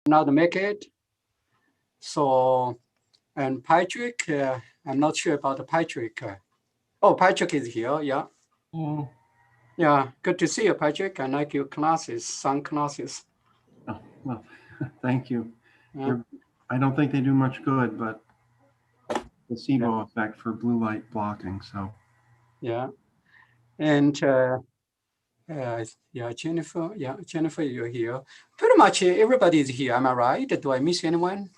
not make it. So, and Patrick, I'm not sure about Patrick. Oh, Patrick is here, yeah. Oh. Yeah, good to see you, Patrick. I like your classes, some classes. Oh, well, thank you. Yeah. I don't think they do much good, but placebo effect for blue light blocking, so. Yeah, and yeah, Jennifer, you're here. Pretty much everybody is here, am I right? Do I miss anyone?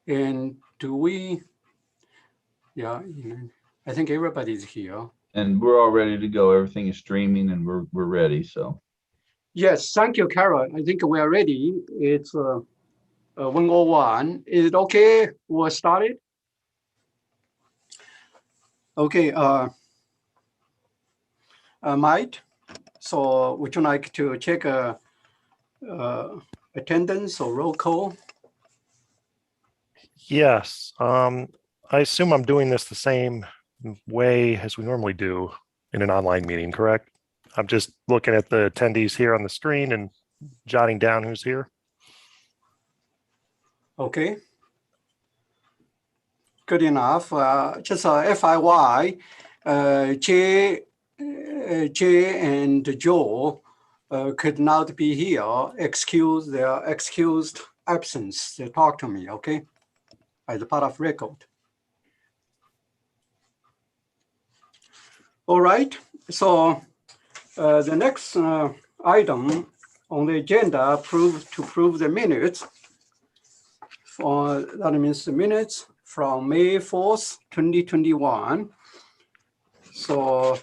And do we, yeah, I think everybody's here. And we're all ready to go. Everything is streaming and we're ready, so. Yes, thank you, Carol. I think we are ready. It's 1:01. Is it okay? We'll start it. Okay, Mike, so would you like to check attendance or roll call? Yes, I assume I'm doing this the same way as we normally do in an online meeting, correct? I'm just looking at the attendees here on the screen and jotting down who's here. Okay. Good enough. Just FYI, Jay and Joe could not be here. Excuse their excused absence. They talk to me, okay? As a part of record. All right. So the next item on the agenda to prove the minutes. That means the minutes from May 4th, 2021. So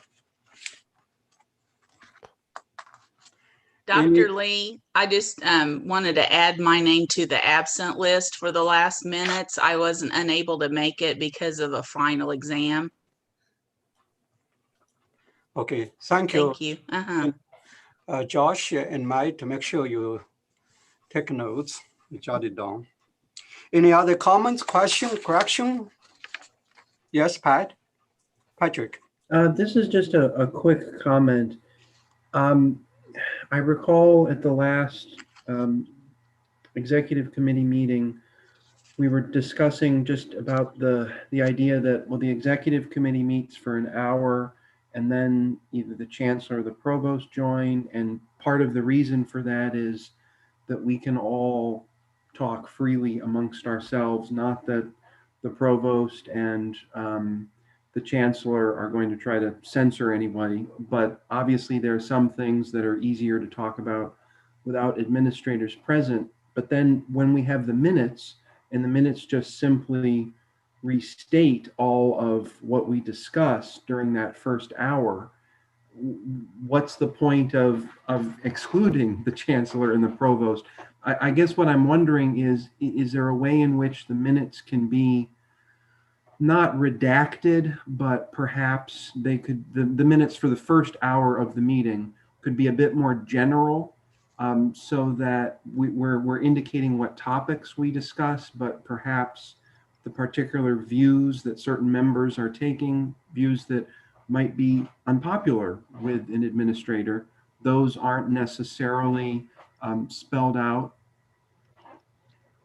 Dr. Lee, I just wanted to add my name to the absent list for the last minutes. I wasn't unable to make it because of a final exam. okay, thank you. Thank you. Josh and Mike, to make sure you take notes, you jot it down. Any other comments, question, correction? Yes, Patrick. This is just a quick comment. I recall at the last executive committee meeting, we were discussing just about the idea that, well, the executive committee meets for an hour and then either the chancellor or the provost join. And part of the reason for that is that we can all talk freely amongst ourselves, not that the provost and the chancellor are going to try to censor anybody, but obviously there are some things that are easier to talk about without administrators present. But then when we have the minutes, and the minutes just simply restate all of what we discussed during that first hour, what's the point of excluding the chancellor and the provost? I guess what I'm wondering is there a way in which the minutes can be not redacted, but perhaps they could, the minutes for the first hour of the meeting could be a bit more general, so that we're indicating what topics we discuss, but perhaps the particular views that certain members are taking, views that might be unpopular with an administrator, those aren't necessarily spelled out.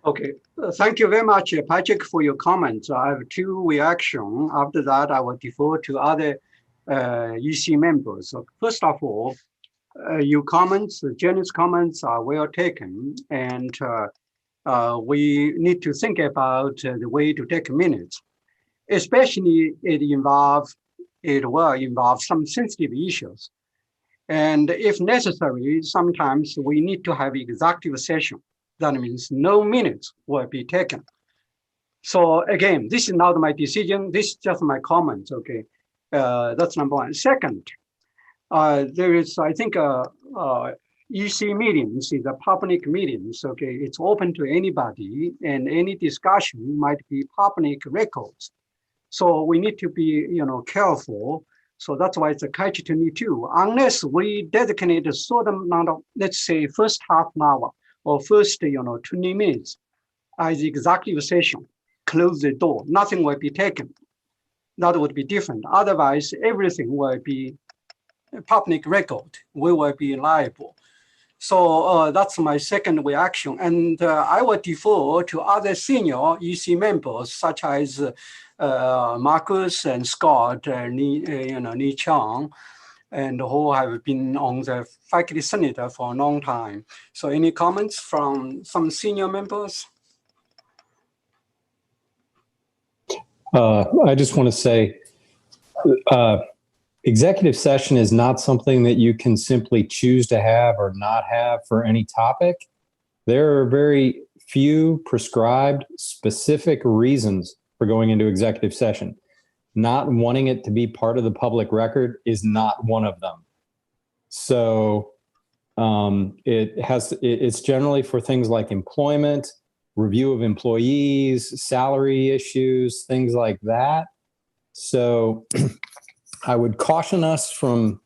Okay, thank you very much, Patrick, for your comments. I have two reactions. After that, I will defer to other EC members. So first of all, your comments, Jenny's comments are well taken, and we need to think about the way to take minutes, especially it will involve some sensitive issues. And if necessary, sometimes we need to have executive session. That means no minutes will be taken. So again, this is not my decision. This is just my comments, okay? That's number one. Second, there is, I think, EC meetings is a public meetings, okay? It's open to anybody and any discussion might be public records. So we need to be, careful. So that's why it's a catch-22. Unless we designate a certain amount of, let's say, first half an hour or first, 20 minutes as executive session, close the door, nothing will be taken. That would be different. Otherwise, everything will be public record. We will be liable. So that's my second reaction. And I will defer to other senior EC members, such as Marcus and Scott, Ni Chang, and who have been on the faculty senate for a long time. So any comments from some senior members? I just want to say, executive session is not something that you can simply choose to have or not have for any topic. There are very few prescribed specific reasons for going into executive session. Not wanting it to be part of the public record is not one of them. So it's generally for things like employment, review of employees, salary issues, things like that. So I would caution us from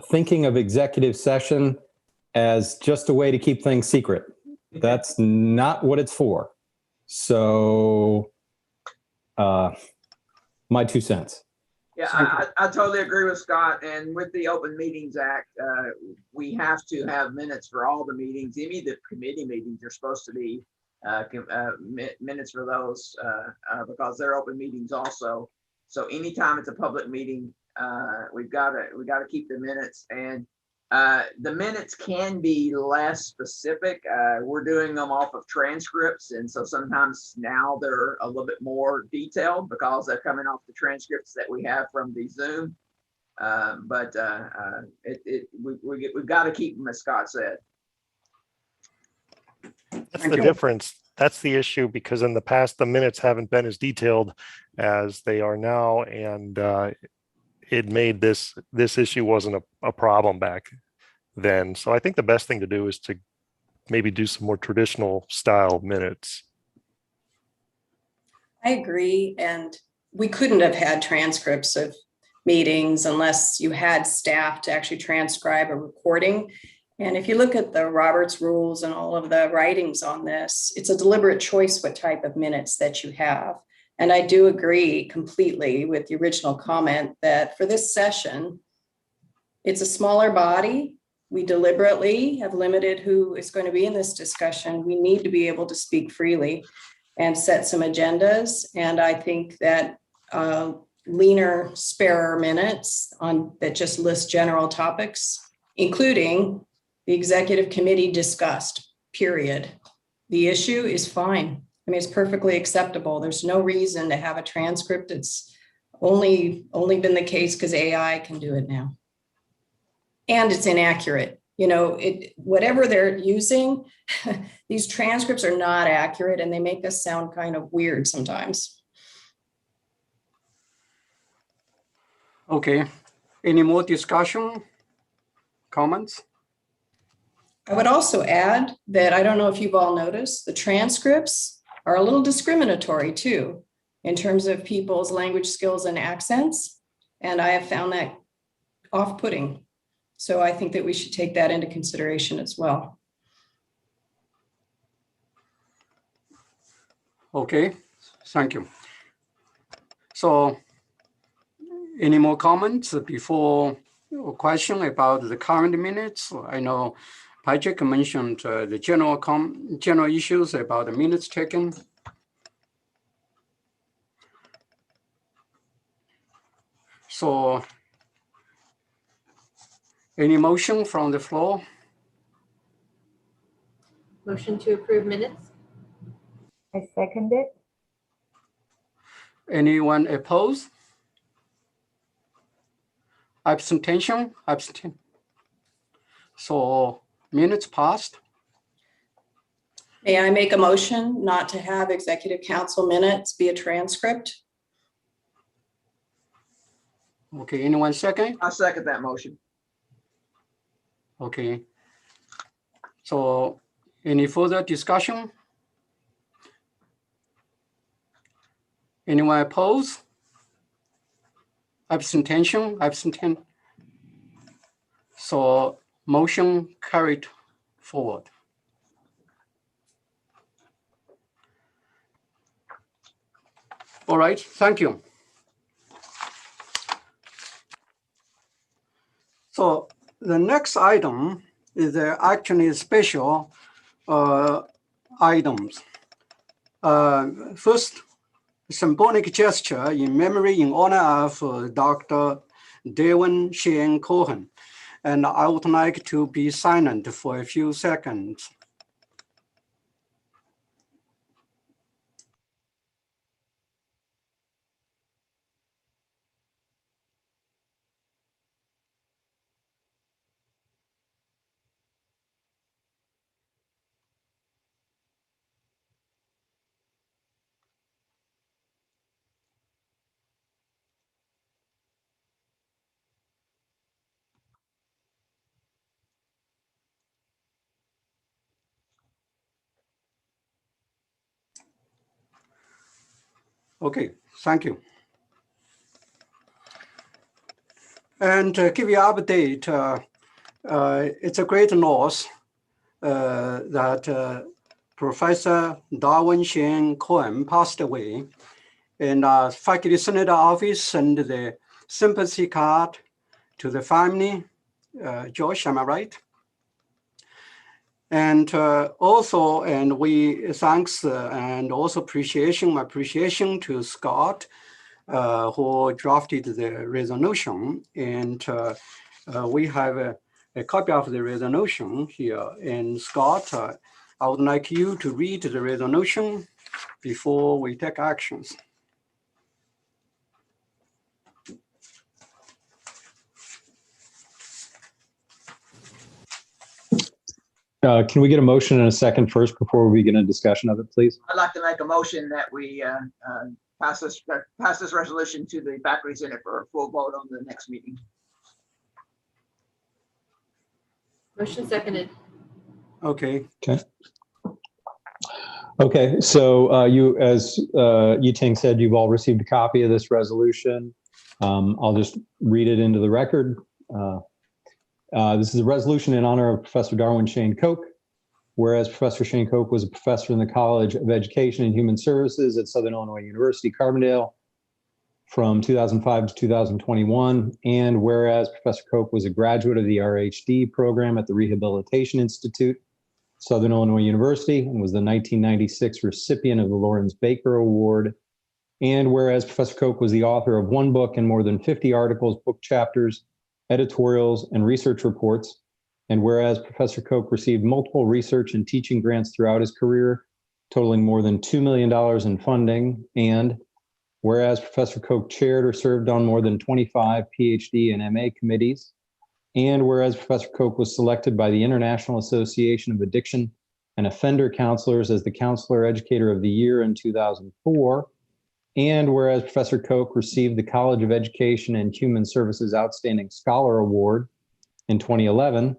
thinking of executive session as just a way to keep things secret. That's not what it's for. So my 2 cents. Yeah, I totally agree with Scott. And with the Open Meetings Act, we have to have minutes for all the meetings. Any of the committee meetings are supposed to be minutes for those because they're open meetings also. So anytime it's a public meeting, we gotta keep the minutes, and the minutes can be less specific. We're doing them off of transcripts, and so sometimes now they're a little bit more detailed because they're coming off the transcripts that we have from the Zoom. We've got to keep them, as Scott said. That's the difference. That's the issue, because in the past, the minutes haven't been as detailed as they are now. And it made this issue wasn't a problem back then. So I think the best thing to do is to maybe do some more traditional style minutes. I agree. And we couldn't have had transcripts of meetings unless you had staff to actually transcribe a recording. And if you look at the Roberts rules and all of the writings on this, it's a deliberate choice what type of minutes that you have. And I do agree completely with the original comment that for this session, it's a smaller body. We deliberately have limited who is going to be in this discussion. We need to be able to speak freely and set some agendas. And I think that leaner, sparer minutes that just list general topics, including the executive committee discussed, period. The issue is fine. I mean, it's perfectly acceptable. There's no reason to have a transcript. It's only been the case because AI can do it now. And it's inaccurate. You know, whatever they're using, these transcripts are not accurate and they make us sound kind of weird sometimes. Okay, any more discussion, comments? I would also add that I don't know if you've all noticed, the transcripts are a little discriminatory too, in terms of people's language skills and accents. And I have found that off-putting. So I think that we should take that into consideration as well. Okay, thank you. So any more comments before a question about the current minutes? I know Patrick mentioned the general issues about the minutes taken. So any motion from the floor? Motion to approve minutes. I second it. Anyone opposed? Abstention? Abstain. So minutes passed. May I make a motion not to have executive council minutes be a transcript? Okay, anyone second? I second that motion. Okay. So any further discussion? Anyone opposed? Abstention? Abstain. So motion carried forward. All right, thank you. So the next item is actually special items. First, symbolic gesture in memory in honor of Dr. Dewan Shane Cohen. And I would like to be silent for a few seconds. Okay, thank you. And to give you an update, it's a great loss that Professor Darwin Shane Cohen passed away. And Faculty Senate office sent the sympathy card to the family. Josh, am I right? And also, and we thanks and also my appreciation to Scott, who drafted the resolution. And we have a copy of the resolution here. And Scott, I would like you to read the resolution before we take actions. Can we get a motion in a second first before we begin a discussion of it, please? I'd like to make a motion that we pass this resolution to the Faculty Senate for a full vote on the next meeting. Motion seconded. Okay. Okay, so you, as Yiting said, you've all received a copy of this resolution. I'll just read it into the record. This is a resolution in honor of Professor Darwin Shane Koch. Whereas Professor Shane Koch was a professor in the College of Education and Human Services at Southern Illinois University, Carbondale from 2005 to 2021. And whereas Professor Koch was a graduate of the RHD program at the Rehabilitation Institute, Southern Illinois University, and was the 1996 recipient of the Lawrence Baker Award. And whereas Professor Koch was the author of one book and more than 50 articles, book chapters, editorials, and research reports. And whereas Professor Koch received multiple research and teaching grants throughout his career, totaling more than $2 million in funding. And whereas Professor Koch chaired or served on more than 25 PhD and MA committees. And whereas Professor Koch was selected by the International Association of Addiction and Offender Counselors as the Counselor Educator of the Year in 2004. And whereas Professor Koch received the College of Education and Human Services Outstanding Scholar Award in 2011.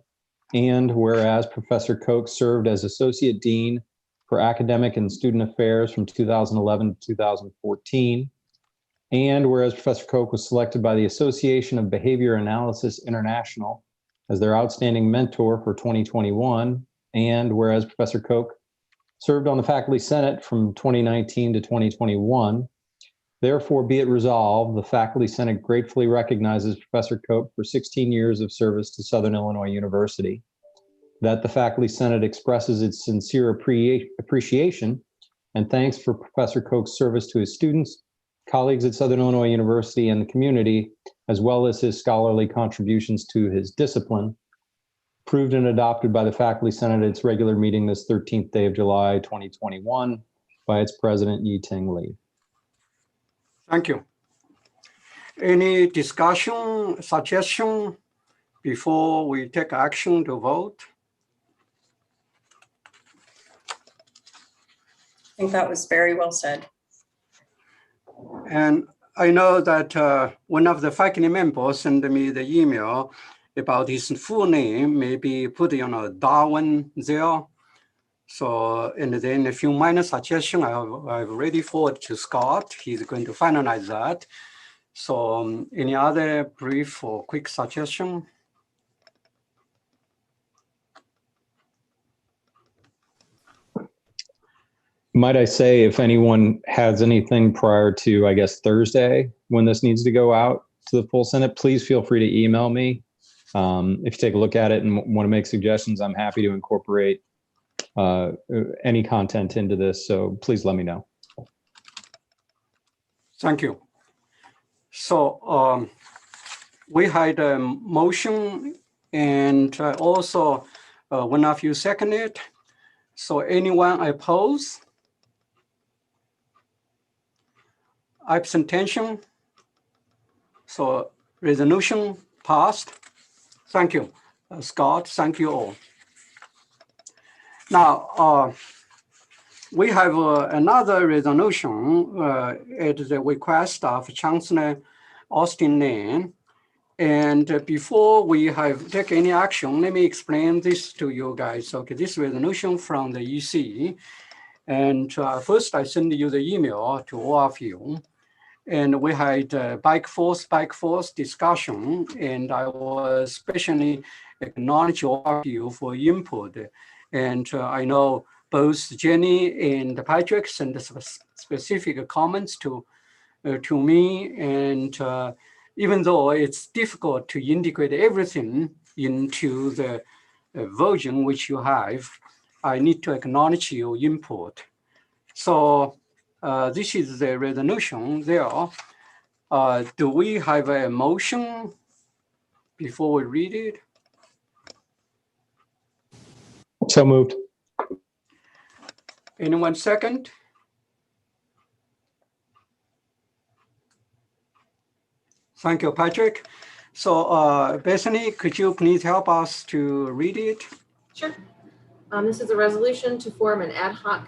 And whereas Professor Koch served as Associate Dean for Academic and Student Affairs from 2011 to 2014. And whereas Professor Koch was selected by the Association of Behavior Analysis International as their outstanding mentor for 2021. And whereas Professor Koch served on the Faculty Senate from 2019 to 2021. Therefore, be it resolved, the Faculty Senate gratefully recognizes Professor Koch for 16 years of service to Southern Illinois University. That the Faculty Senate expresses its sincere appreciation and thanks for Professor Koch's service to his students, colleagues at Southern Illinois University, and the community, as well as his scholarly contributions to his discipline. Approved and adopted by the Faculty Senate at its regular meeting this 13th day of July, 2021, by its President, Yiting Li. Thank you. Any discussion, suggestion before we take action to vote? I think that was very well said. And I know that one of the faculty members sent me the email about his full name, maybe put Darwin there. So, and then a few minor suggestions I've already forwarded to Scott. He's going to finalize that. So any other brief or quick suggestion? Might I say, if anyone has anything prior to, I guess, Thursday, when this needs to go out to the full Senate, please feel free to email me. If you take a look at it and want to make suggestions, I'm happy to incorporate any content into this. So please let me know. Thank you. So we had a motion and also one of you seconded. So anyone oppose? Abstention? So resolution passed. Thank you, Scott. Thank you all. Now, we have another resolution at the request of Chancellor Austin Lane. And before we have take any action, let me explain this to you guys. Okay, this resolution from the EC. And first I send you the email to all of you. And we had bike force discussion. And I was especially acknowledge all of you for input. And I know both Jenny and Patrick sent specific comments to me. And even though it's difficult to integrate everything into the version which you have, I need to acknowledge your input. So this is the resolution there. Do we have a motion before we read it? So moved. Anyone second? Thank you, Patrick. So Bethany, could you please help us to read it? Sure. This is a resolution to form an ad hoc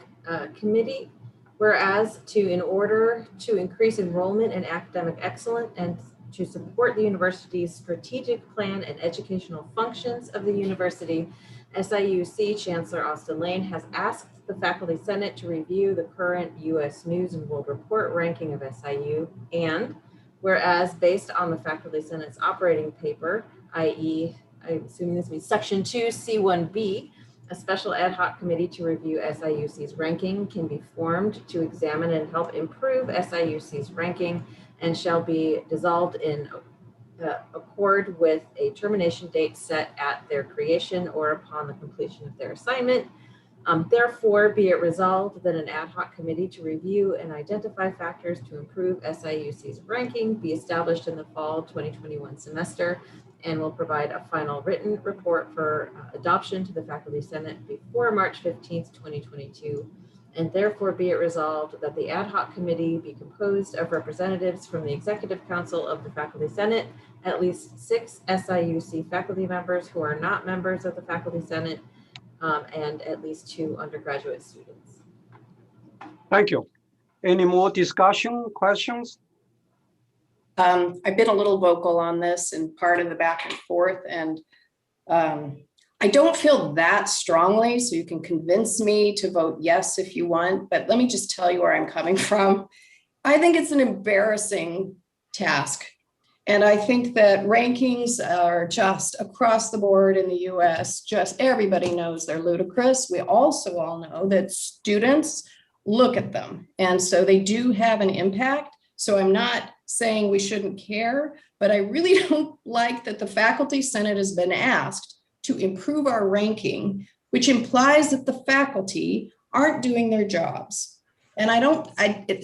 committee, whereas in order to increase enrollment in academic excellence and to support the university's strategic plan and educational functions of the university, SIUC Chancellor Austin Lane has asked the Faculty Senate to review the current U.S. News and World Report ranking of SIU, and whereas based on the Faculty Senate's operating paper, i.e., I'm assuming this means Section 2, C1B, a special ad hoc committee to review SIUC's ranking can be formed to examine and help improve SIUC's ranking and shall be dissolved in accord with a termination date set at their creation or upon the completion of their assignment. Therefore, be it resolved that an ad hoc committee to review and identify factors to improve SIUC's ranking be established in the fall 2021 semester and will provide a final written report for adoption to the Faculty Senate before March 15th, 2022. And therefore be it resolved that the ad hoc committee be composed of representatives from the Executive Council of the Faculty Senate, at least 6 SIUC faculty members who are not members of the Faculty Senate, and at least 2 undergraduate students. Thank you. Any more discussion, questions? I've been a little vocal on this and part of the back and forth, and I don't feel that strongly, so you can convince me to vote yes if you want, but let me just tell you where I'm coming from. I think it's an embarrassing task. And I think that rankings are just across the board in the US, just everybody knows they're ludicrous. We also all know that students look at them. And so they do have an impact. So I'm not saying we shouldn't care, but I really don't like that the Faculty Senate has been asked to improve our ranking, which implies that the faculty aren't doing their jobs. And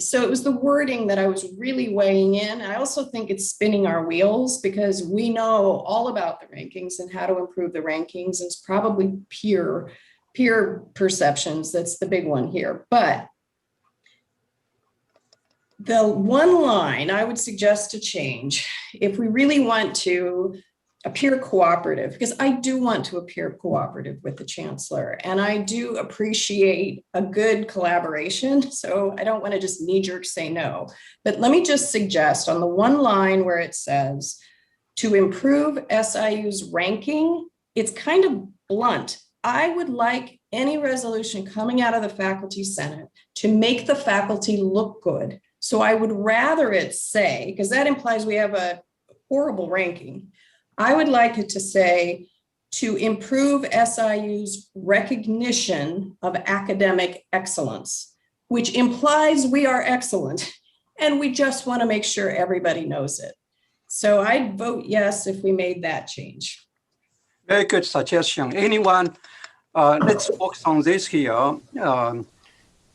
so it was the wording that I was really weighing in. I also think it's spinning our wheels because we know all about the rankings and how to improve the rankings. It's probably peer perceptions. That's the big one here. But the one line I would suggest to change, if we really want to appear cooperative, because I do want to appear cooperative with the chancellor, and I do appreciate a good collaboration. So I don't want to just knee-jerk say no, but let me just suggest on the one line where it says to improve SIU's ranking, it's kind of blunt. I would like any resolution coming out of the Faculty Senate to make the faculty look good. So I would rather it say, because that implies we have a horrible ranking, I would like it to say to improve SIU's recognition of academic excellence, which implies we are excellent and we just want to make sure everybody knows it. So I'd vote yes if we made that change. Very good suggestion. Anyone, let's focus on this here.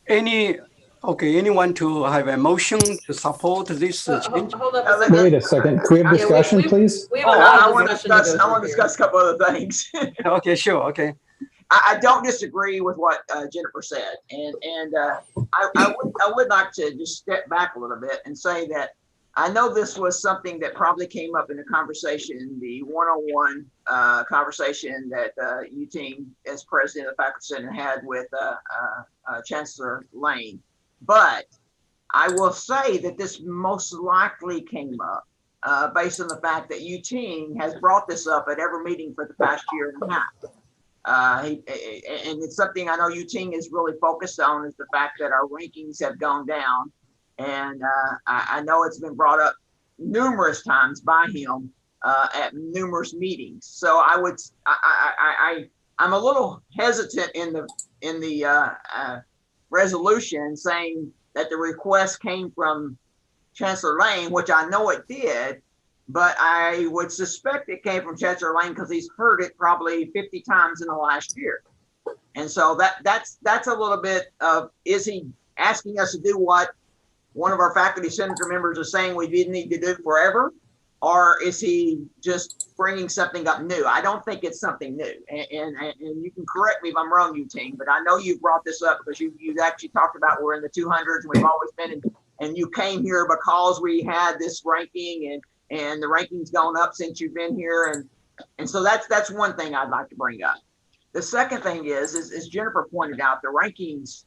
Anyone to have a motion to support this change? Hold up a second. Wait a second. Can we have Yeah, discussion, please? We have a I lot of want to discussion to discuss, go I want through to here. discuss a couple other things. Okay, sure, okay. I don't disagree with what Jennifer said, and I would like to just step back a little bit and say that I know this was something that probably came up in the conversation, the one-on-one conversation that UTing as president of the Faculty Senate had with Chancellor Lane. But I will say that this most likely came up based on the fact that UTing has brought this up at every meeting for the past year and a half. And it's something I know UTing is really focused on, is the fact that our rankings have gone down. And I know it's been brought up numerous times by him at numerous meetings. So I'm a little hesitant in the resolution saying that the request came from Chancellor Lane, which I know it did, but I would suspect it came from Chancellor Lane because he's heard it probably 50 times in the last year. And so that's a little bit of, is he asking us to do what one of our faculty senator members is saying we didn't need to do forever? Or is he just bringing something up new? I don't think it's something new. And you can correct me if I'm wrong, UTing, but I know you brought this up because you actually talked about we're in the 200s and we've always been in, and you came here because we had this ranking and the ranking's gone up since you've been here. And so that's one thing I'd like to bring up. The second thing is as Jennifer pointed out, the rankings,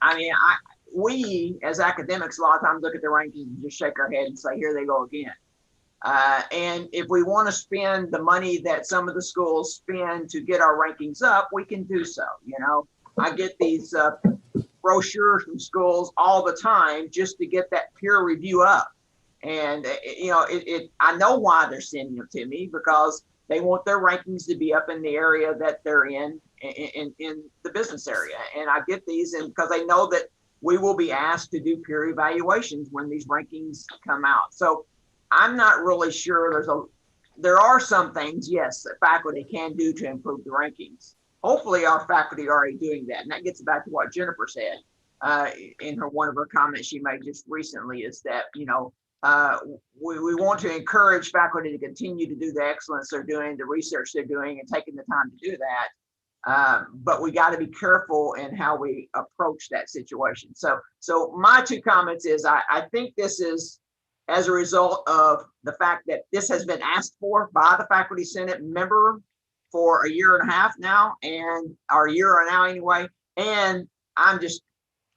I mean, we as academics a lot of times look at the rankings and just shake our head and say, here they go again. And if we want to spend the money that some of the schools spend to get our rankings up, we can do so. You know, I get these brochures from schools all the time just to get that peer review up. And, you know, I know why they're sending them to me, because they want their rankings to be up in the area that they're in the business area. And I get these, and because they know that we will be asked to do peer evaluations when these rankings come out. So I'm not really sure. There are some things, yes, that faculty can do to improve the rankings. Hopefully our faculty are already doing that. And that gets back to what Jennifer said in one of her comments she made just recently, is that, you know, we want to encourage faculty to continue to do the excellence they're doing, the research they're doing, and taking the time to do that. But we got to be careful in how we approach that situation. So my two comments is I think this is as a result of the fact that this has been asked for by the Faculty Senate member for a year and a half now, or a year now anyway. And I just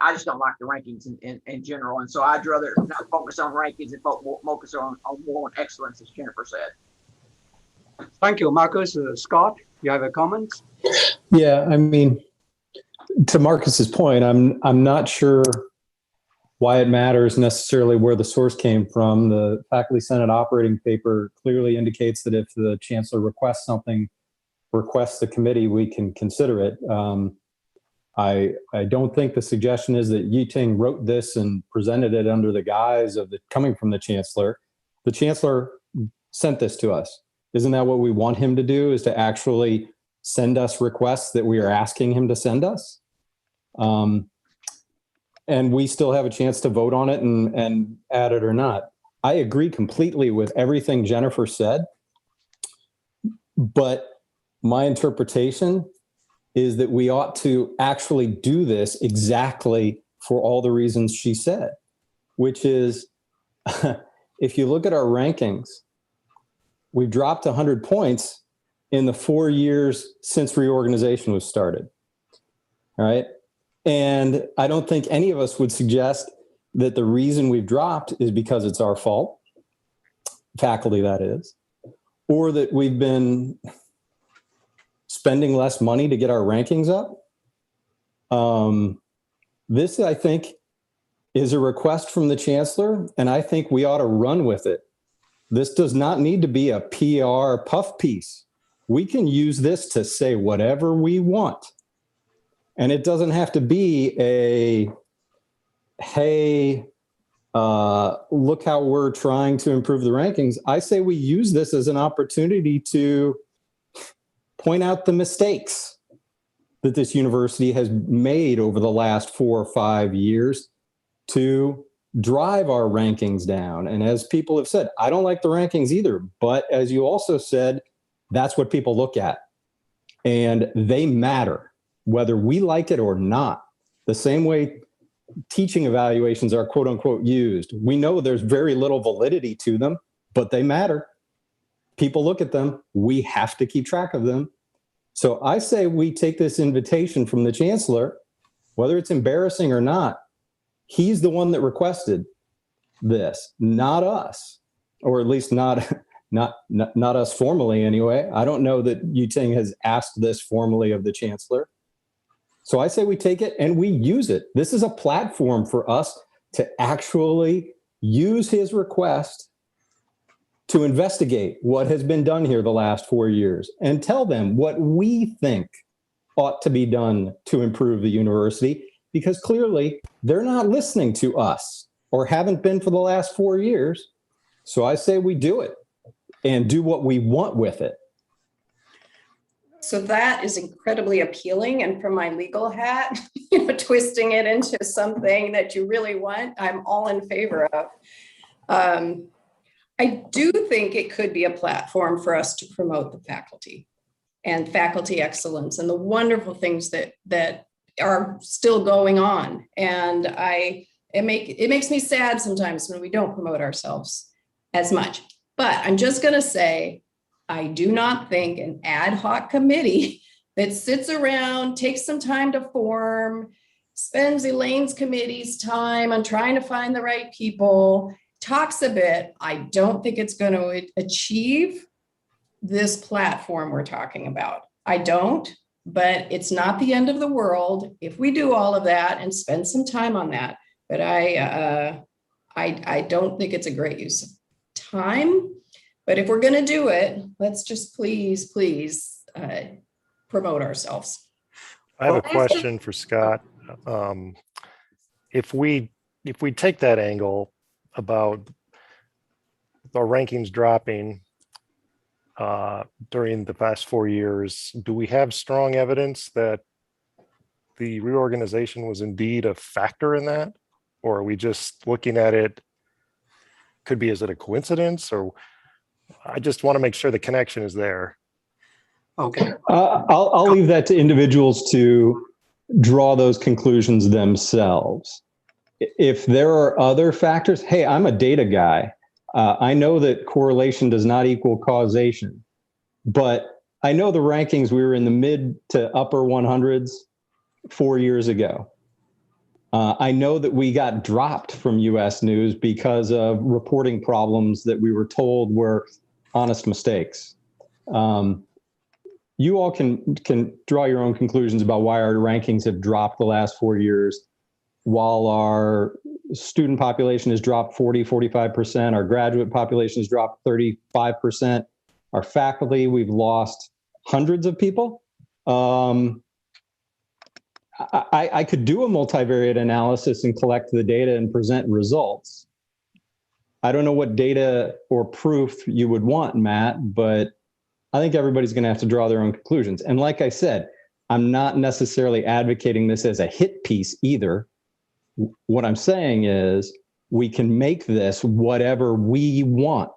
don't like the rankings in general. And so I'd rather not focus on rankings and focus on more on excellence, as Jennifer said. Thank you, Marcus. Scott, you have a comment? Yeah, I mean, to Marcus's point, I'm not sure why it matters necessarily where the source came from. The Faculty Senate operating paper clearly indicates that if the chancellor requests something, requests the committee, we can consider it. I don't think the suggestion is that UTing wrote this and presented it under the guise of it coming from the chancellor. The chancellor sent this to us. Isn't that what we want him to do, is to actually send us requests that we are asking him to send us? And we still have a chance to vote on it and add it or not. I agree completely with everything Jennifer said, but my interpretation is that we ought to actually do this exactly for all the reasons she said, which is, if you look at our rankings, we've dropped 100 points in the 4 years since reorganization was started, all right? And I don't think any of us would suggest that the reason we've dropped is because it's our fault, faculty that is, or that we've been spending less money to get our rankings up. This, I think, is a request from the chancellor, and I think we ought to run with it. This does not need to be a PR puff piece. We can use this to say whatever we want. And it doesn't have to be a, hey, look how we're trying to improve the rankings. I say we use this as an opportunity to point out the mistakes that this university has made over the last 4 or 5 years to drive our rankings down. And as people have said, I don't like the rankings either, but as you also said, that's what people look at. And they matter, whether we like it or not. The same way teaching evaluations are quote unquote used. We know there's very little validity to them, but they matter. People look at them. We have to keep track of them. So I say we take this invitation from the chancellor, whether it's embarrassing or not. He's the one that requested this, not us, or at least not us formally anyway. I don't know that Yuting has asked this formally of the chancellor. So I say we take it and we use it. This is a platform for us to actually use his request to investigate what has been done here the last 4 years and tell them what we think ought to be done to improve the university, because clearly they're not listening to us or haven't been for the last 4 years. So I say we do it and do what we want with it. So that is incredibly appealing. And from my legal hat, twisting it into something that you really want, I'm all in favor of. I do think it could be a platform for us to promote the faculty and faculty excellence and the wonderful things that are still going on. And it makes me sad sometimes when we don't promote ourselves as much. But I'm just going to say, I do not think an ad hoc committee that sits around, takes some time to form, spends Elaine's committee's time on trying to find the right people, talks a bit. I don't think it's going to achieve this platform we're talking about. I don't, but it's not the end of the world if we do all of that and spend some time on that. But I don't think it's a great use of time. But if we're going to do it, let's just please promote ourselves. I have a question for Scott. If we take that angle about the rankings dropping during the past 4 years, do we have strong evidence that the reorganization was indeed a factor in that? Or are we just looking at it, could be, is it a coincidence? Or I just want to make sure the connection is there. Okay. I'll leave that to individuals to draw those conclusions themselves. If there are other factors, hey, I'm a data guy. I know that correlation does not equal causation, but I know the rankings, we were in the mid to upper 100s 4 years ago. I know that we got dropped from US News because of reporting problems that we were told were honest mistakes. You all can draw your own conclusions about why our rankings have dropped the last 4 years, while our student population has dropped 45%, our graduate population has dropped 35%, our faculty, we've lost hundreds of people. I could do a multivariate analysis and collect the data and present results. I don't know what data or proof you would want, Matt, but I think everybody's going to have to draw their own conclusions. And like I said, I'm not necessarily advocating this as a hit piece either. What I'm saying is we can make this whatever we want.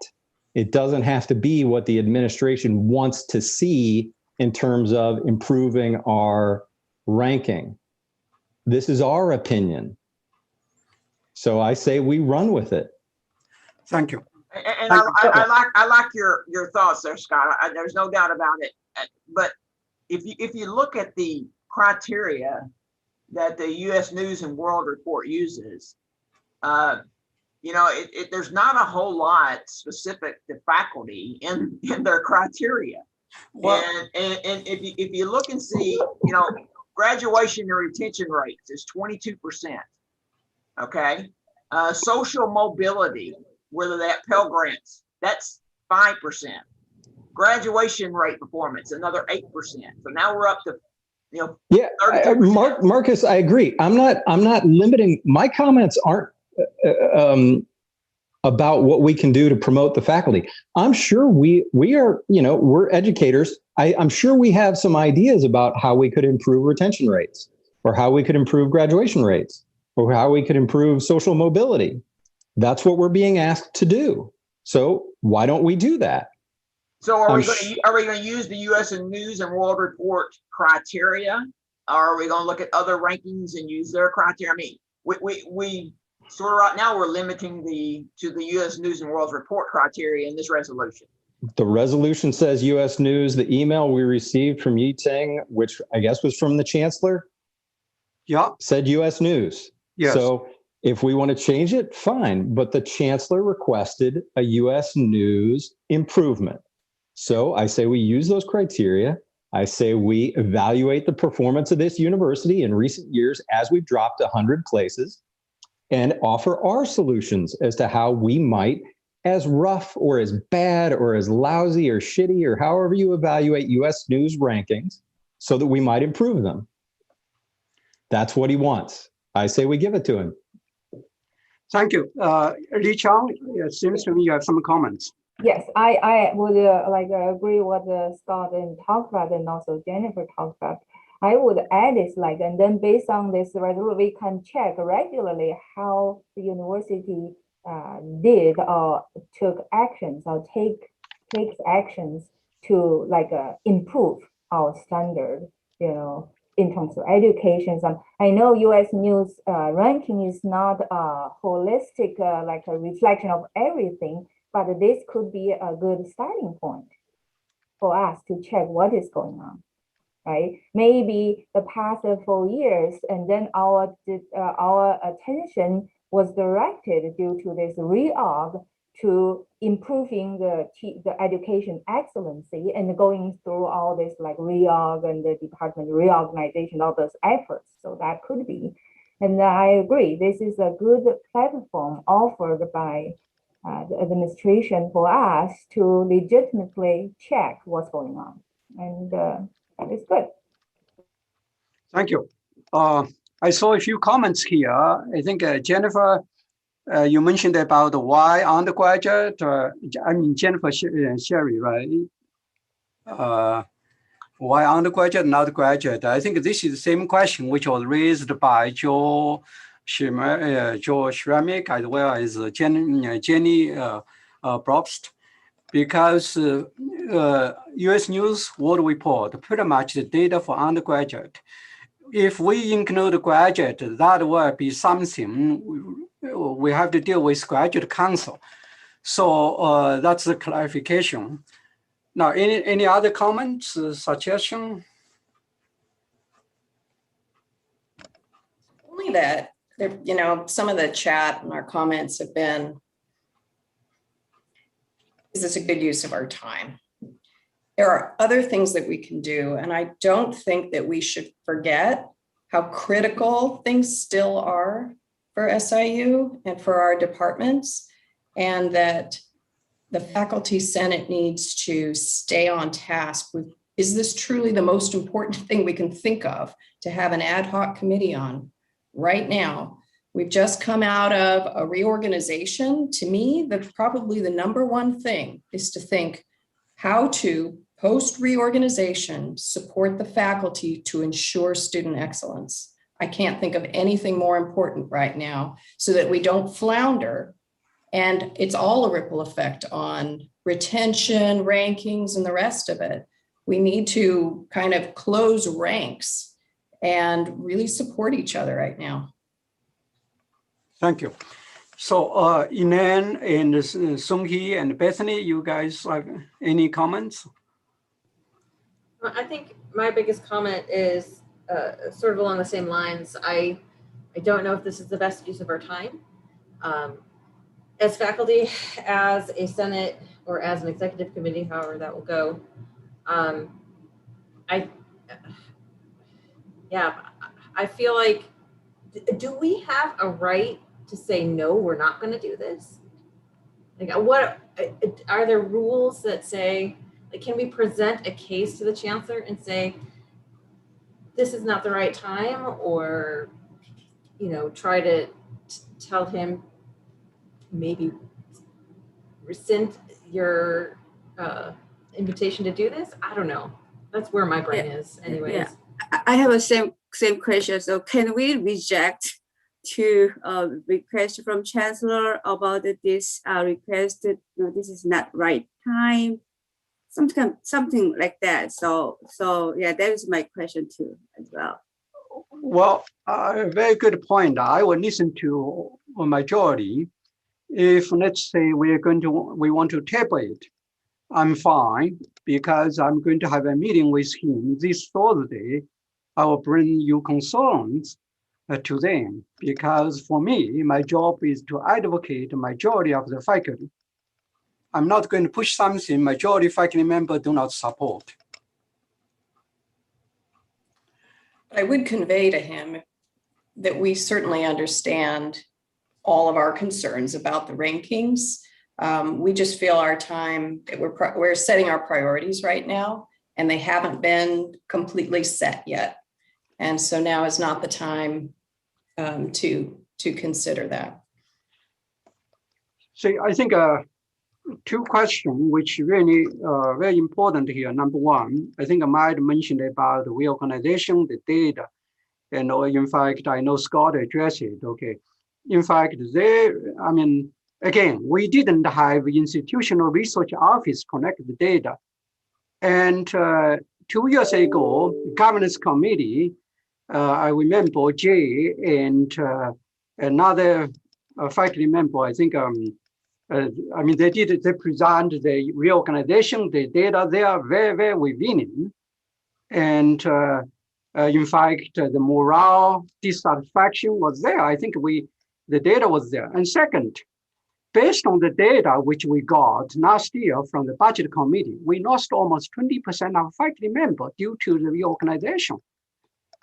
It doesn't have to be what the administration wants to see in terms of improving our ranking. This is our opinion. So I say we run with it. Thank you. And I like your thoughts there, Scott. There's no doubt about it. But if you look at the criteria that the U.S. News and World Report uses, there's not a whole lot specific to faculty in their criteria. Well, and if you look and see, graduation and retention rates is 22%. Okay, social mobility, whether that Pell Grants, that's 5%. Graduation rate performance, another 8%. So now we're up to, yeah, Marcus, I agree. I'm not limiting. My comments aren't about what we can do to promote the faculty. I'm sure we are, we're educators. I'm sure we have some ideas about how we could improve retention rates, or how we could improve graduation rates, or how we could improve social mobility. That's what we're being asked to do. So why don't we do that? So are I'm we going to use the U.S. News and World Report criteria? Or are we going to look at other rankings and use their criteria? I mean, we sort of right now we're limiting to the U.S. News and World Report criteria in this resolution. The resolution says U.S. News. The email we received from Yi-Teng, which I guess was from the chancellor, Yeah, said U.S. News. yes. So if we want to change it, fine. But the chancellor requested a U.S. News improvement. So I say we use those criteria. I say we evaluate the performance of this university in recent years as we've dropped 100 places, and offer our solutions as to how we might, as rough or as bad or as lousy or shitty or however you evaluate U.S. News rankings, so that we might improve them. That's what he wants. I say we give it to him. Thank you. Li Chang, it seems to me you have some comments. Yes, I would agree what Scott and talked about, and also Jennifer talked about. I would add this and then based on this resolution, we can check regularly how the university did or took actions or takes actions to improve our standard, in terms of education. I know U.S. News ranking is not a holistic a reflection of everything, but this could be a good starting point for us to check what is going on, right? Maybe the past 4 years, and then our attention was directed due to this reorg to improving the education excellency and going through all this reorg and the department reorganization, all those efforts. So that could be. And I agree, this is a good platform offered by the administration for us to legitimately check what's going on. And it's good. Thank you. I saw a few comments here. I think Jennifer, you mentioned about why undergraduate, Jennifer Sherry, right? Why undergraduate, not graduate? I think this is the same question which was raised by Joe Schramik as well as Jenny Probst, because U.S. News World Report pretty much the data for undergraduate. If we include graduate, that will be something we have to deal with graduate council. So that's the clarification. Now, any other comments, suggestion? Only that, some of the chat and our comments have been, is this a good use of our time? There are other things that we can do, and I don't think that we should forget how critical things still are for SIU and for our departments, and that the Faculty Senate needs to stay on task with, is this truly the most important thing we can think of to have an ad hoc committee on right now? We've just come out of a reorganization. To me, probably the number one thing is to think how to post-reorganization support the faculty to ensure student excellence. I can't think of anything more important right now so that we don't flounder. And it's all a ripple effect on retention, rankings, and the rest of it. We need to kind of close ranks and really support each other right now. Thank you. So Inan and Sung-Hee and Bethany, you guys have any comments? I think my biggest comment is sort of along the same lines. I don't know if this is the best use of our time. As faculty, as a Senate, or as an executive committee, however that will go, I feel like, do we have a right to say, no, we're not going to do this? Like, what are there rules that say, like, can we present a case to the chancellor and say, this is not the right time, or, try to tell him, maybe rescind your invitation to do this? I don't know. That's where my brain is anyways. Yeah. I have a same question. So can we reject to request from Chancellor about this request? This is not right time. Something like that. So yeah, that is my question too as well. Well, very good point. I will listen to a majority. If let's say we want to table it, I'm fine because I'm going to have a meeting with him this Thursday. I will bring you concerns to them because for me, my job is to advocate the majority of the faculty. I'm not going to push something majority faculty members do not support. I would convey to him that we certainly understand all of our concerns about the rankings. We just feel our time, that we're setting our priorities right now, and they haven't been completely set yet. And so now is not the time to consider that. So I think two questions which really very important here. Number one, I think I might mention about the reorganization, the data, and in fact, I know Scott addressed it. Okay, in fact, again, we didn't have institutional research office connect the data, and 2 years ago, governance committee, I remember Jay and another faculty member, I think. They present the reorganization, the data, they are very, very winning. And in fact, the morale, dissatisfaction was there. I think the data was there. And second, based on the data which we got last year from the budget committee, we lost almost 20% of faculty members due to the reorganization.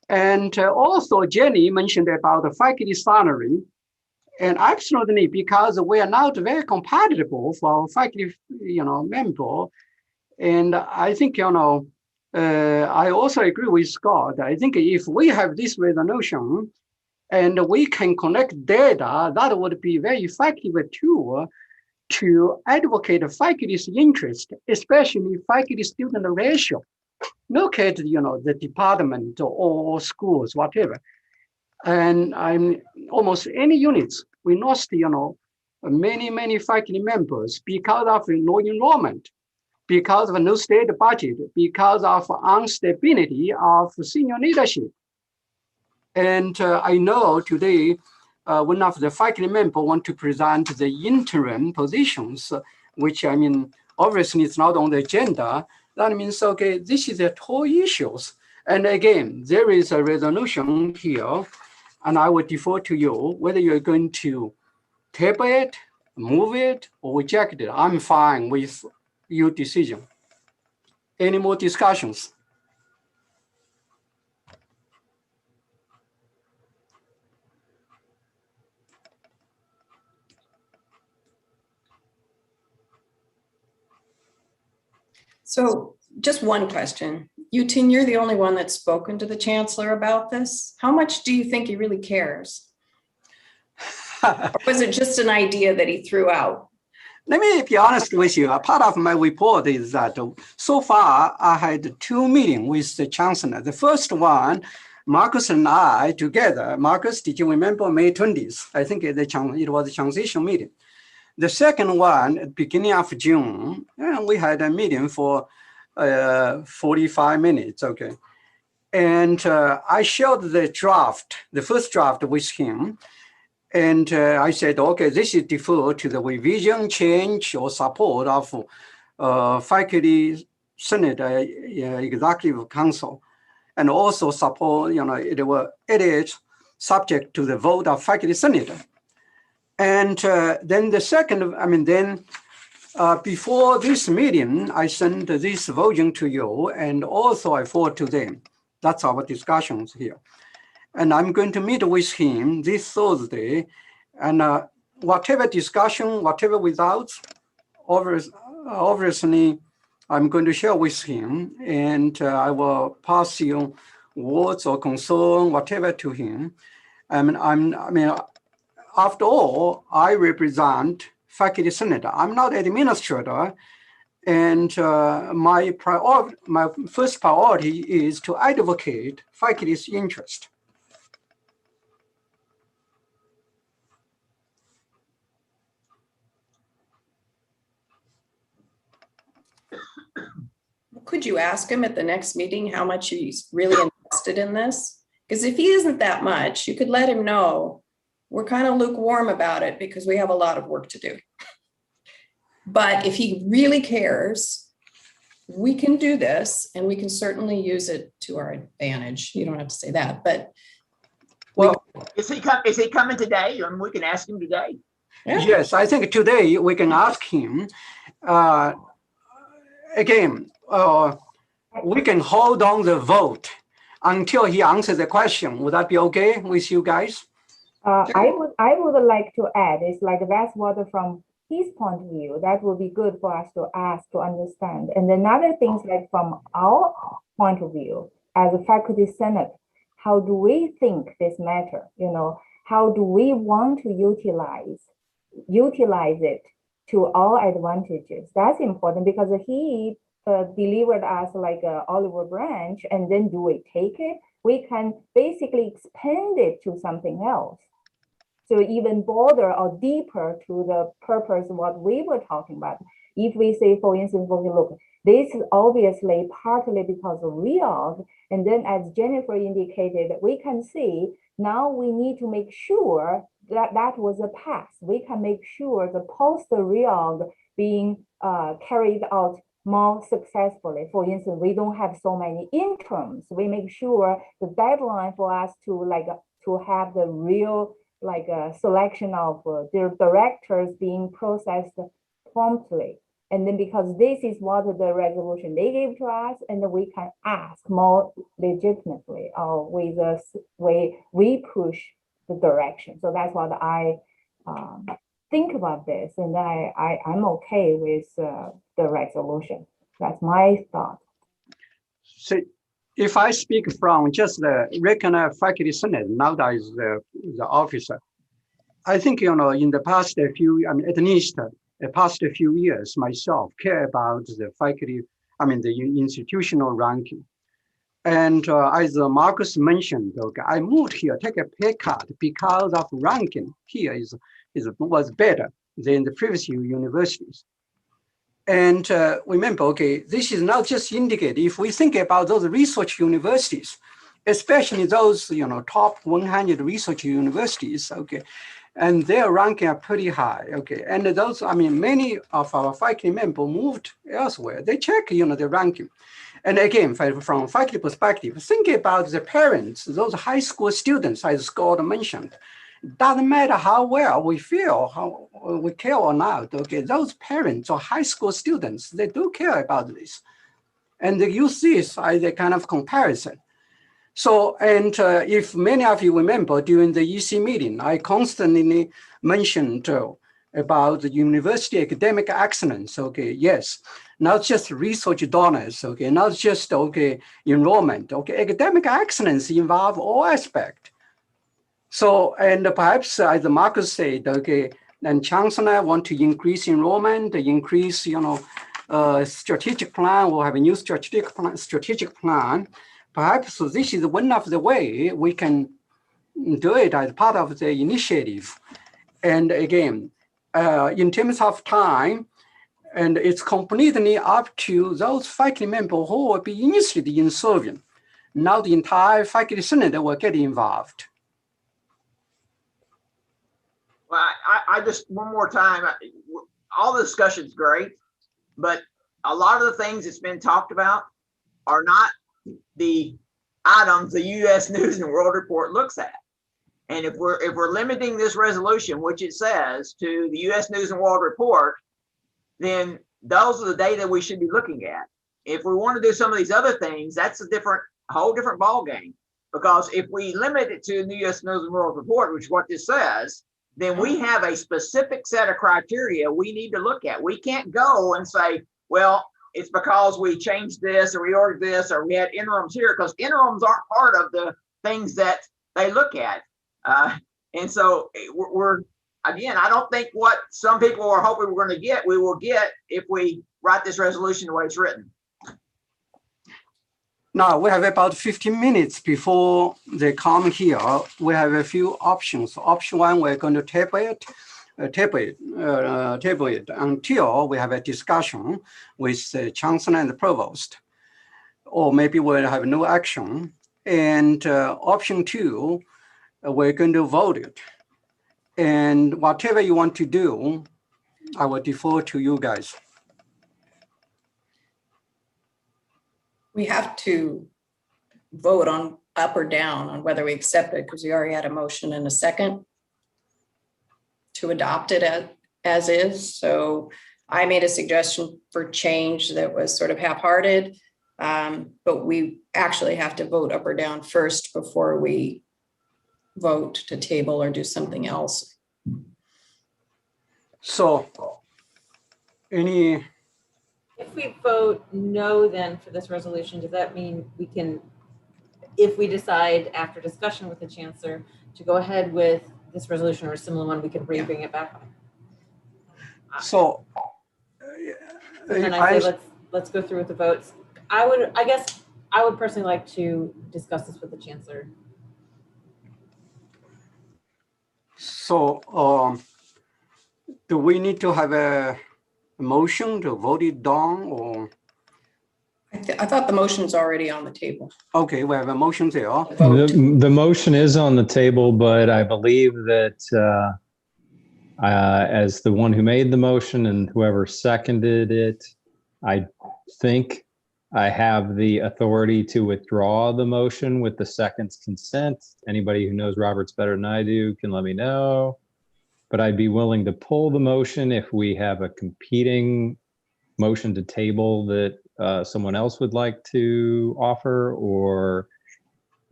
And also Jenny mentioned about the faculty salary. And absolutely, because we are not very compatible for our faculty, member. And I think, I also agree with Scott. I think if we have this resolution and we can connect data, that would be very effective tool to advocate faculty's interest, especially faculty-student ratio. Look at, the department or schools, whatever. And I'm almost any units, we lost, many faculty members because of low enrollment, because of no state budget, because of instability of senior leadership. And I know today, one of the faculty members want to present the interim positions, which obviously it's not on the agenda. That means, okay, this is the two issues. And again, there is a resolution here. And I would defer to you whether you're going to table it, move it, or reject it. I'm fine with your decision. Any more discussions? So just one question. Yutin, you're the only one that's spoken to the chancellor about this. How much do you think he really cares? Or was it just an idea that he threw out? Let me be honest with you. A part of my report is that so far I had 2 meetings with the chancellor. The first one, Marcus and I together. Marcus, did you remember May 20th? I think it was a transition meeting. The second one, at the beginning of June, we had a meeting for 45 minutes, okay. And I shared the first draft with him. And I said, okay, this is deferred to the revision, change, or support of faculty senate executive council. And also support, it is subject to the vote of faculty senate. And then the second, before this meeting, I sent this version to you, and also I forward to them. That's our discussions here. And I'm going to meet with him this Thursday, and whatever discussion, whatever results, obviously, I'm going to share with him, and I will pass you words or concern, whatever to him. After all, I represent faculty senate. I'm not administrator, And my first priority is to advocate faculty's interest. Could you ask him at the next meeting how much he's really invested in this? Because if he isn't that much, you could let him know we're kind of lukewarm about it because we have a lot of work to do. But if he really cares, we can do this and we can certainly use it to our advantage. You don't have to say that, but. Well, is he coming today? And we can ask him today. Yeah. Yes, I think today we can ask him. Again, we can hold on the vote until he answers the question. Would that be okay with you guys? I would like to add, it's like that's what from his point of view, that would be good for us to ask to understand. And another thing is like from our point of view, as a faculty senate, how do we think this matter? You know, how do we want to utilize it to our advantages? That's important because he delivered us like a olive branch, and then do we take it? We can basically expand it to something else. So even broader or deeper to the purpose of what we were talking about. If we say, for instance, okay, look, this is obviously partly because of reorg, and then as Jennifer indicated, we can see now we need to make sure that that was a pass. We can make sure the post-reorg being carried out more successfully. For instance, we don't have so many interims. We make sure the deadline for us to have the real selection of their directors being processed promptly. And then because this is what the resolution they gave to us, and we can ask more legitimately or with us we push the direction. So that's what I think about this, and I'm okay with the resolution. That's my thought. So if I speak from just the regular faculty senate, now that is the officer, I think, you know, in the past few, at least the past few years, myself care about the faculty, the institutional ranking. And as Marcus mentioned, okay, I moved here, take a pay cut because of ranking here was better than the previous universities. And remember, okay, this is not just indicate, if we think about those research universities, especially those, you know, top 100 research universities, okay, and their ranking are pretty high, okay. And those, many of our faculty members moved elsewhere. They check, you know, the ranking. And again, from faculty perspective, think about the parents, those high school students, as Scott mentioned. Doesn't matter how well we feel, how we care or not, okay, those parents or high school students, they do care about this. And they use this as a kind of comparison. So, and if many of you remember during the EC meeting, I constantly mentioned about the university academic excellence, okay, yes, not just research donors, okay, not just, okay, enrollment, okay, academic excellence involve all aspects. So, and perhaps as Marcus said, okay, and Chancellor want to increase enrollment, increase, you know, strategic plan, we'll have a new strategic plan. Perhaps this is one of the way we can do it as part of the initiative. And again, in terms of time, and it's completely up to those faculty members who will be interested in serving. Now the entire faculty senate will get involved. Well, I just, one more time, all the discussion's great, but a lot of the things that's been talked about are not the items the U.S. News and World Report looks at. And if we're limiting this resolution, which it says, to the U.S. News and World Report, then those are the data we should be looking at. If we want to do some of these other things, that's a whole different ball game. Because if we limit it to the U.S. News and World Report, which is what this says, then we have a specific set of criteria we need to look at. We can't go and say, well, it's because we changed this or reordered this or we had interims here, because interims aren't part of the things that they look at. And so we're again, I don't think what some people are hoping we're going to get, we will get if we write this resolution the way it's written? Now, we have about 15 minutes before they come here. We have a few options. Option one, we're going to table it until we have a discussion with the chancellor and the provost, or maybe we'll have no action. And option two, we're going to vote it. And whatever you want to do, I will defer to you guys. We have to vote on up or down on whether we accept it because we already had a motion and a second to adopt it as is. So I made a suggestion for change that was sort of half-hearted, but we actually have to vote up or down first before we vote to table or do something else. So any, If we vote no then for this resolution, does that mean we can, if we decide after discussion with the chancellor to go ahead with this resolution or a similar one, we can bring it back? so And I say let's go through with the votes. I guess I would personally like to discuss this with the chancellor. So do we need to have a motion to vote it down, or? I thought the motion's already on the table. Okay, we have a motion there. Vote. The motion is on the table, but I believe that as the one who made the motion and whoever seconded it, I think I have the authority to withdraw the motion with the second's consent. Anybody who knows Roberts better than I do can let me know. But I'd be willing to pull the motion if we have a competing motion to table that someone else would like to offer, or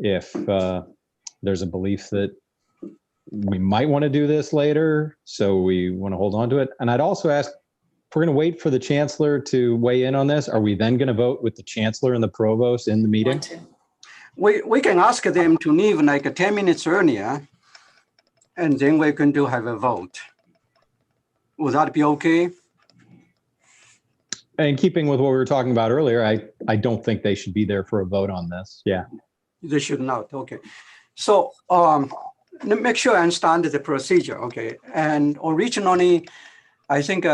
if there's a belief that we might want to do this later, so we want to hold on to it. And I'd also ask, if we're going to wait for the chancellor to weigh in on this, are we then going to vote with the chancellor and the provost in the meeting? We can ask them to leave like 10 minutes earlier, and then we're going to have a vote. Would that be okay? In keeping with what we were talking about earlier, I don't think they should be there for a vote on this. Yeah. They should not. Okay. So make sure I understand the procedure. Okay. And originally, I think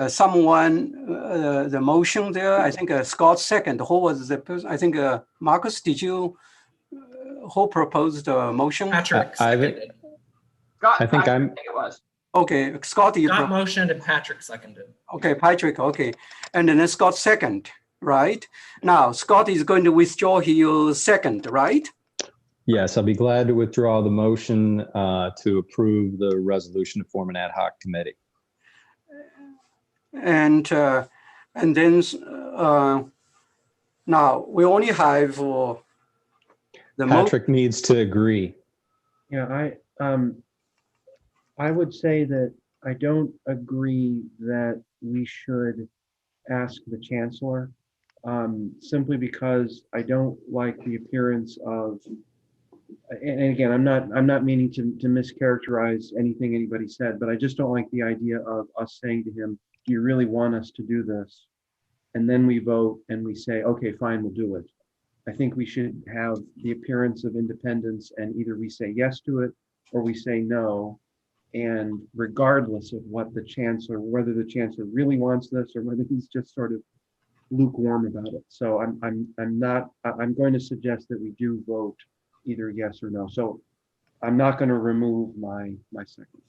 someone, the motion there, I think Scott second. Who was the person? I think Marcus, did you, who proposed the motion? Patrick seconded. Scott, I think it was. Okay, Scott, you Scott motioned and Patrick seconded. Okay, Patrick, okay. And then Scott second, right? Now, Scott is going to withdraw his second, right? Yes, I'll be glad to withdraw the motion to approve the resolution to form an ad hoc committee. And then now we only have the Patrick needs to agree. Yeah, I would say that I don't agree that we should ask the chancellor, simply because I don't like the appearance of, and again, I'm not meaning to mischaracterize anything anybody said, but I just don't like the idea of us saying to him, do you really want us to do this? And then we vote and we say, okay, fine, we'll do it. I think we should have the appearance of independence, and either we say yes to it or we say no. And regardless of what the chancellor, whether the chancellor really wants this or whether he's just sort of lukewarm about it. So I'm going to suggest that we do vote either yes or no. So I'm not going to remove my second.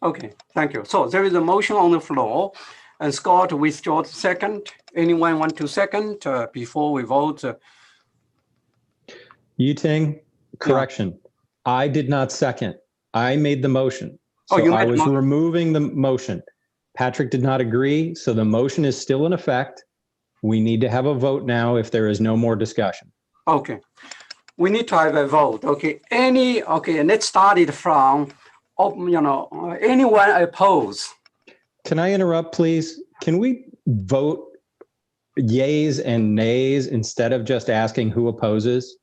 Okay, thank you. So there is a motion on the floor, and Scott withdraw the second. Anyone want to second before we vote? Yuting, correction. I did not second. I made the motion. Oh, So you I made the was motion. removing the motion. Patrick did not agree, so the motion is still in effect. We need to have a vote now if there is no more discussion. Okay, we need to have a vote. Okay, and let's start it from, anyone oppose? Can I interrupt, please? Can we vote yays and nays instead of just asking who opposes?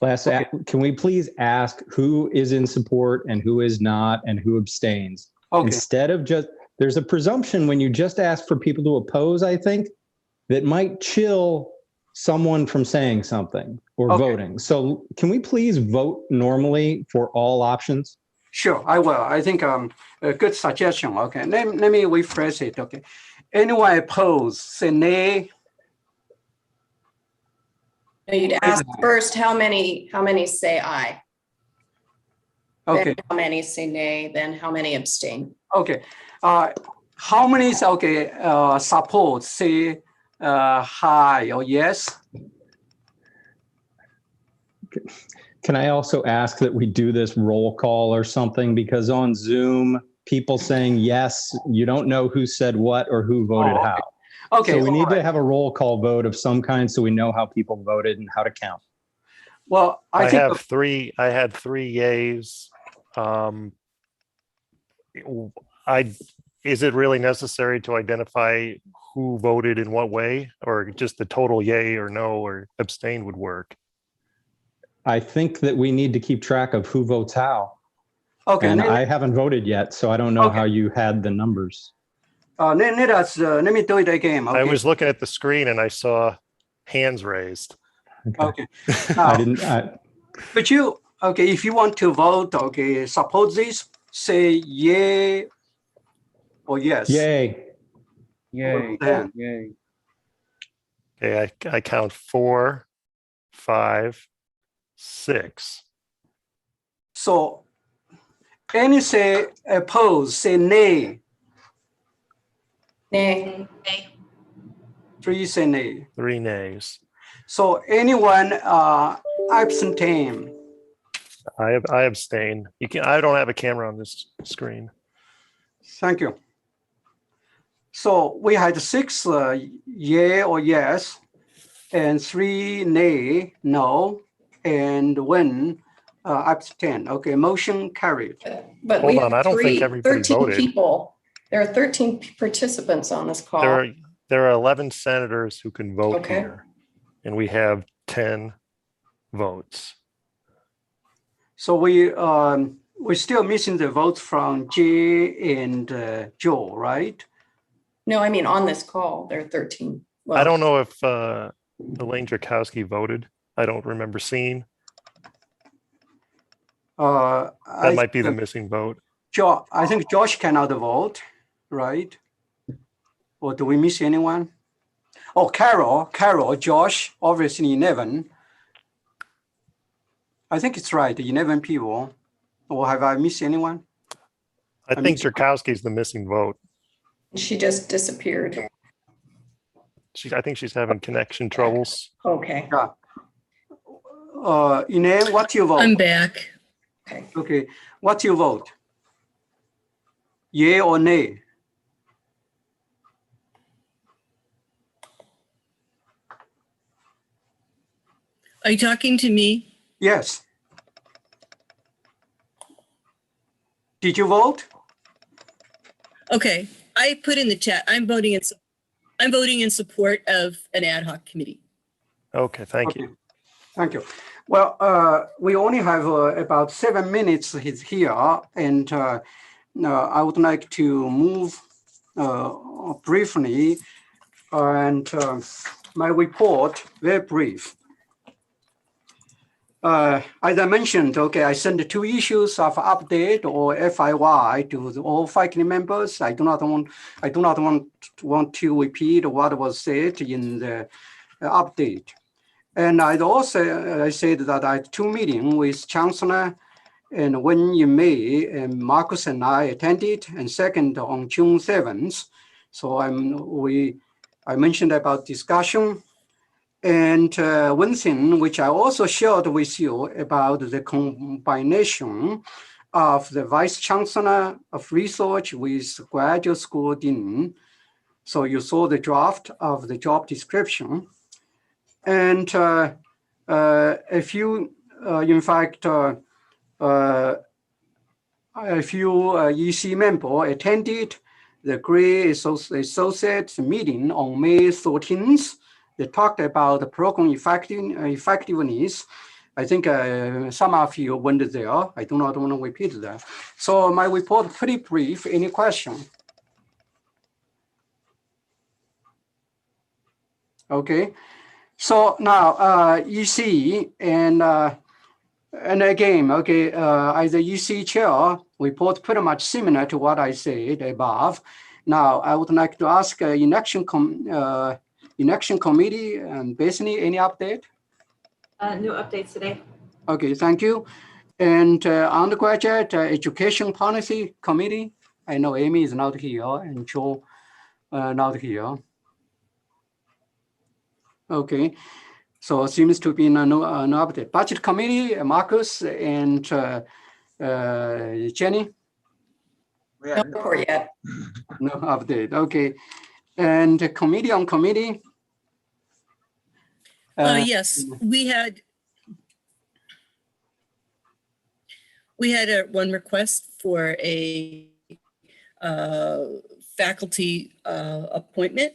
Can we please ask who is in support and who is not and who abstains? Okay, Instead of just, there's a presumption when you just ask for people to oppose, I think, that might chill someone from saying something or Okay. voting. So can we please vote normally for all options? Sure, I will. I think a good suggestion. Okay, let me rephrase it. Okay, anyone opposed, say nay. You'd ask first, how many say aye? Okay, Then how many say nay? Then how many abstain? okay. How many is okay? Support, say hi or yes. Can I also ask that we do this roll call or something? Because on Zoom, people saying yes, you don't know who said what or who voted Oh, okay. how. Okay, So we need all right. to have a roll call vote of some kind so we know how people voted and how to count. Well, I I think have three, I had 3 yays. Is it really necessary to identify who voted in what way, or just the total yay or no or abstain would work? I think that we need to keep track of who votes how. okay. And I haven't voted yet, so I don't know Okay. how you had the numbers. Let me do it again. Okay. I was looking at the screen and I saw hands raised. Okay. I Now, didn't, but you, okay, if you want to vote, okay, suppose this, say yay or yes. yay. Yay, Then. yay. Okay, I count 4, 5, 6. So any say oppose, say nay, Nay. Okay. 3 say nay. 3 nays. So anyone abstain. I abstain. I don't have a camera on this screen. Thank you. So we had 6 yay or yes, and 3 nay, no, and 1 abstain. Okay, motion carried. But Hold we on, have I don't think everybody 13 voted. people. There are 13 participants on this call. There are 11 senators who can vote Okay. here, and we have 10 votes. So we're still missing the votes from Jay and Joe, right? No, I mean, on this call, there are 13. I don't know if Elaine Drakowski voted. I don't remember seeing. That might be the missing vote. I think Josh cannot vote, right? Or do we miss anyone? Oh, Carol, Josh, obviously 11. I think it's right, 11 people. Or have I missed anyone? I think Drakowski's the missing vote. She just disappeared. I think she's having connection troubles. Okay. Yeah. Elaine, what's your vote? I'm back. Okay. Okay, what's your vote? Yay or nay? Are you talking to me? Yes. Did you vote? Okay, I put in the chat. I'm voting in support of an ad hoc committee. Okay, thank you. Thank you. Well, we only have about 7 minutes here, and I would like to move briefly, and my report, very brief. As I mentioned, okay, I sent 2 issues of update or FIY to all faculty members. I do not want to repeat what was said in the update. And I said that I had 2 meetings with Chancellor, and one in May, and Marcus and I attended, and second on June 7th. So I mentioned about discussion. And one thing which I also shared with you about the combination of the Vice Chancellor of Research with Graduate School Dean. So you saw the draft of the job description. And if you, in fact, a few EC members attended the Gray Associate meeting on May 13th. They talked about the program effectiveness. I think some of you went there. I do not want to repeat that. So my report pretty brief. Any question? Okay. So now EC and again, okay, as the EC chair, report pretty much similar to what I said above. Now I would like to ask election committee and Bethany, any update? No updates today. Okay, thank you. And undergraduate education policy committee, I know Amy is not here and Joe not here. Okay, so it seems to be no update. Budget committee, Marcus and Jenny? Yeah, No report yet. No update, okay. And committee on committee? Yes, we had one request for a faculty appointment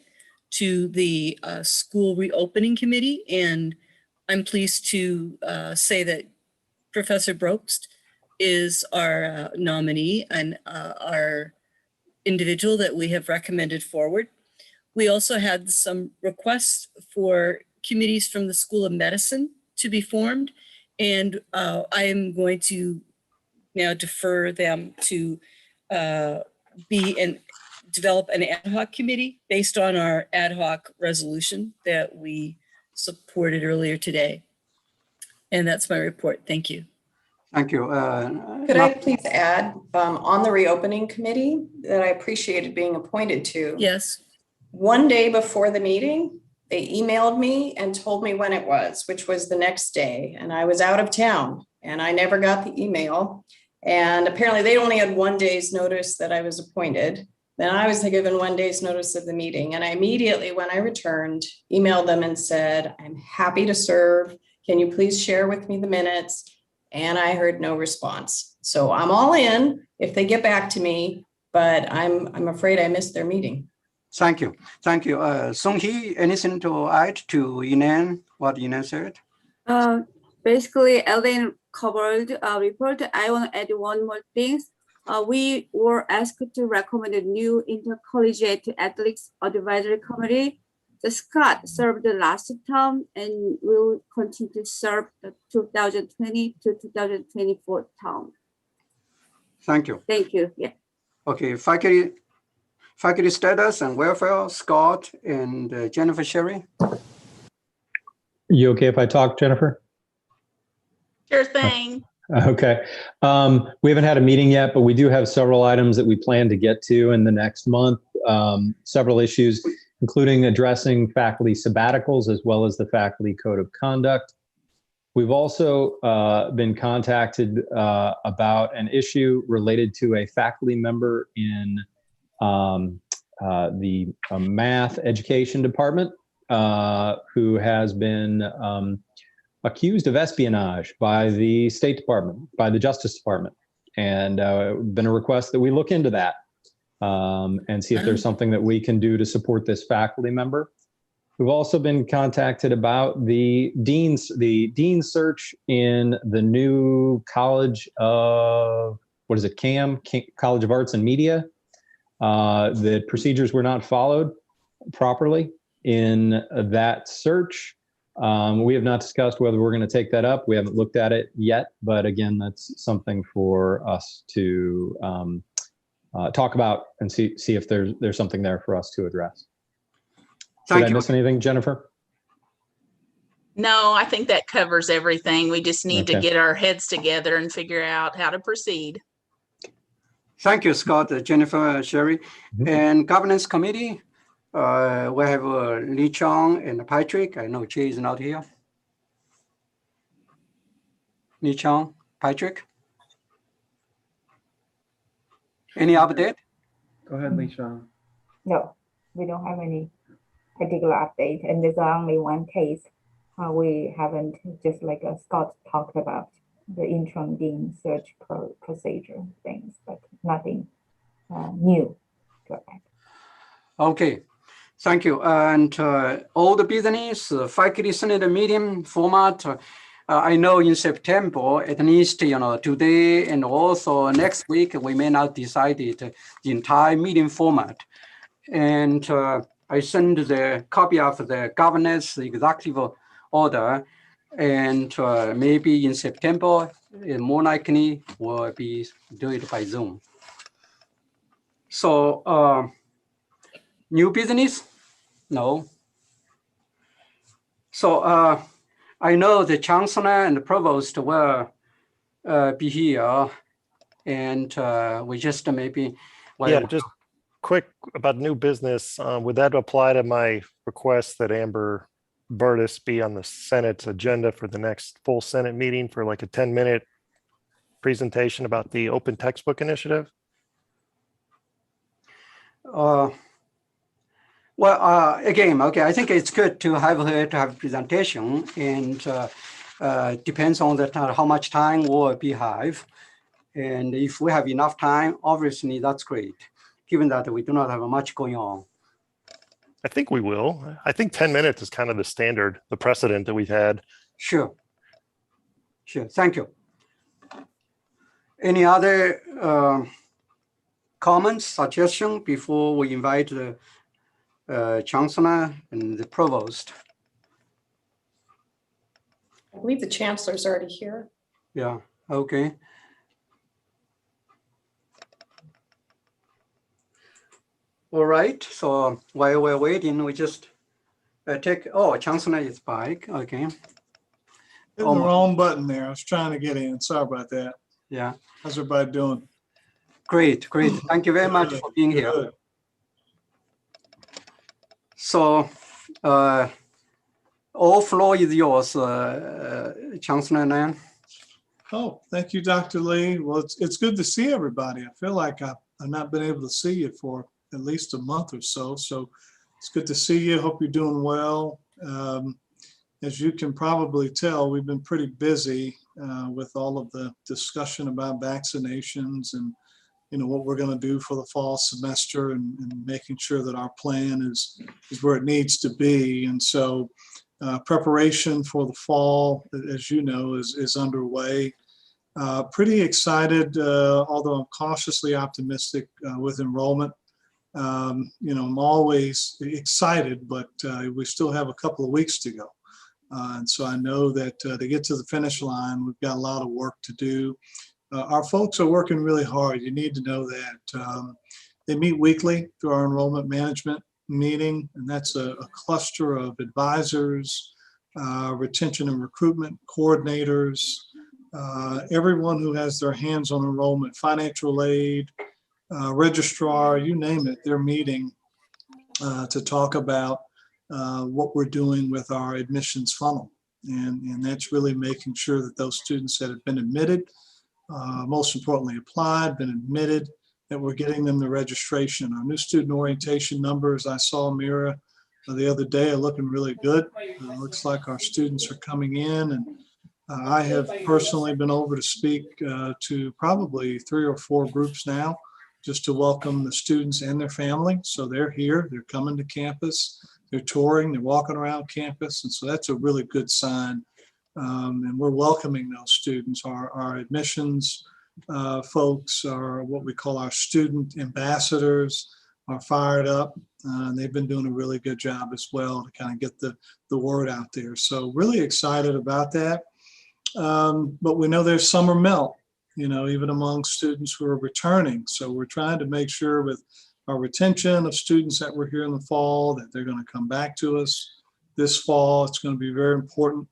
to the school reopening committee, and I'm pleased to say that Professor Brobst is our nominee and our individual that we have recommended forward. We also had some requests for committees from the School of Medicine to be formed, and I am going to now defer them to develop an ad hoc committee based on our ad hoc resolution that we supported earlier today. And that's my report. Thank you. Thank you. Could I please add on the reopening committee that I appreciated being appointed to? Yes. One day before the meeting, they emailed me and told me when it was, which was the next day. And I was out of town and I never got the email. And apparently they only had 1 day's notice that I was appointed. Then I was given 1 day's notice of the meeting. And I immediately, when I returned, emailed them and said, I'm happy to serve. Can you please share with me the minutes? And I heard no response. So I'm all in if they get back to me, but I'm afraid I missed their meeting. Thank you. Thank you. Sung Hee, anything to add to Yinan, what Yinan said? Basically, Ellen covered our report. I want to add one more thing. We were asked to recommend a new intercollegiate athletics advisory committee. The Scott served the last term and will continue to serve the 2020 to 2024 term. Thank you. Thank you. Yeah. Okay, faculty status and welfare, Scott and Jennifer Sherry. You okay if I talk, Jennifer? Sure thing. Okay. We haven't had a meeting yet, but we do have several items that we plan to get to in the next month. Several issues, including addressing faculty sabbaticals as well as the faculty code of conduct. We've also been contacted about an issue related to a faculty member in the math education department who has been accused of espionage by the State Department, by the Justice Department, and been a request that we look into that and see if there's something that we can do to support this faculty member. We've also been contacted about the dean search in the new College of, what is it, College of Arts and Media. The procedures were not followed properly in that search. We have not discussed whether we're going to take that up. We haven't looked at it yet, but again, that's something for us to talk about and see if there's something there for us to address. Did I miss anything, Jennifer? No, I think that covers everything. We just need to Okay. get our heads together and figure out how to proceed. Thank you, Scott, Jennifer, Sherry. And governance committee, we have Lee Chong and Patrick. I know Jay is not here. Lee Chong, Patrick. Any update? Go ahead, Lee Chong. No, we don't have any particular update, and there's only one case. We haven't, just like Scott talked about, the interim dean search procedure things, but nothing new. Go ahead. Okay, thank you. And all the business, faculty senate meeting format, I know in September, at least, today and also next week, we may not decide it, the entire meeting format. And I send the copy of the governor's executive order, and maybe in September, more likely will be do it by Zoom. So new business? No. So I know the chancellor and the provost will be here, and we just maybe. Yeah, just quick about new business. Would that apply to my request that Amber Burtis be on the Senate's agenda for the next full Senate meeting for like a 10-minute presentation about the open textbook initiative? Well, again, okay, I think it's good to have her to have a presentation, and depends on the time, how much time will be have. And if we have enough time, obviously that's great, given that we do not have much going on. I think we will. I think 10 minutes is kind of the standard, the precedent that we've had. Sure. Sure, thank you. Any other comments, suggestions before we invite the chancellor and the provost? I believe the chancellor's already here. Yeah, okay. All right, so while we're waiting, we just take, oh, chancellor is back, okay. Hit the wrong button there. I was trying to get in. Sorry about that. Yeah. How's everybody doing? Great, great. Thank you very much for being here. Good. So, all floor is yours, Chancellor Nan. Oh, thank you, Dr. Lee. Well, it's good to see everybody. I feel like I've not been able to see you for at least a month or so. So it's good to see you. Hope you're doing well. As you can probably tell, we've been pretty busy with all of the discussion about vaccinations and what we're going to do for the fall semester, and making sure that our plan is where it needs to be. And so preparation for the fall, as you know, is underway. Pretty excited, although I'm cautiously optimistic with enrollment. I'm always excited, but we still have a couple of weeks to go. And so I know that to get to the finish line, we've got a lot of work to do. Our folks are working really hard. You need to know that. They meet weekly through our enrollment management meeting, and that's a cluster of advisors, retention and recruitment coordinators, everyone who has their hands on enrollment, financial aid, registrar, you name it, they're meeting to talk about what we're doing with our admissions funnel. And that's really making sure that those students that have been admitted, most importantly applied, been admitted, that we're getting them the registration. Our new student orientation numbers, I saw Mira the other day, are looking really good. Looks like our students are coming in, and I have personally been over to speak to probably 3 or 4 groups now, just to welcome the students and their family. So they're here, they're coming to campus, they're touring, they're walking around campus. And so that's a really good sign. And we're welcoming those students. Our admissions folks are what we call our student ambassadors, are fired up. And they've been doing a really good job as well to kind of get the word out there. So really excited about that. But we know there's summer melt, even among students who are returning. So we're trying to make sure with our retention of students that were here in the fall, that they're going to come back to us this fall. It's going to be very important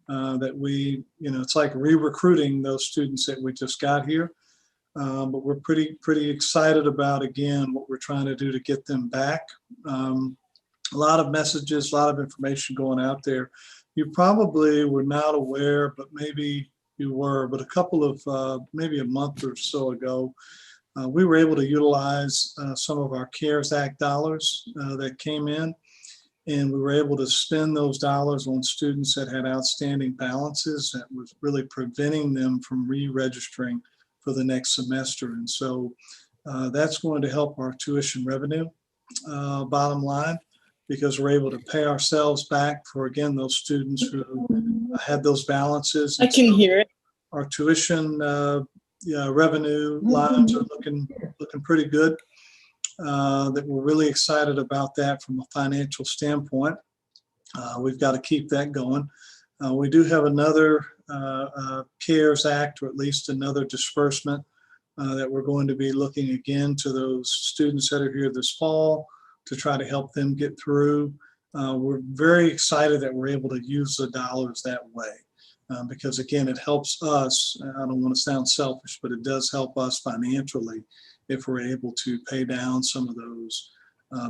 that we, it's like re-recruiting those students that we just got here. But we're pretty excited about, again, what we're trying to do to get them back. A lot of messages, a lot of information going out there. You probably were not aware, but maybe you were, but a couple of, maybe a month or so ago, we were able to utilize some of our CARES Act dollars that came in, and we were able to spend those dollars on students that had outstanding balances that was really preventing them from re-registering for the next semester. And so that's going to help our tuition revenue bottom line, because we're able to pay ourselves back for, again, those students who had those balances. I can hear it. Our tuition revenue lines are looking pretty good. that we're really excited about that from a financial standpoint. We've got to keep that going. We do have another CARES Act, or at least another disbursement that we're going to be looking again to those students that are here this fall to try to help them get through. We're very excited that we're able to use the dollars that way because, again, it helps us. I don't want to sound selfish, but it does help us financially if we're able to pay down some of those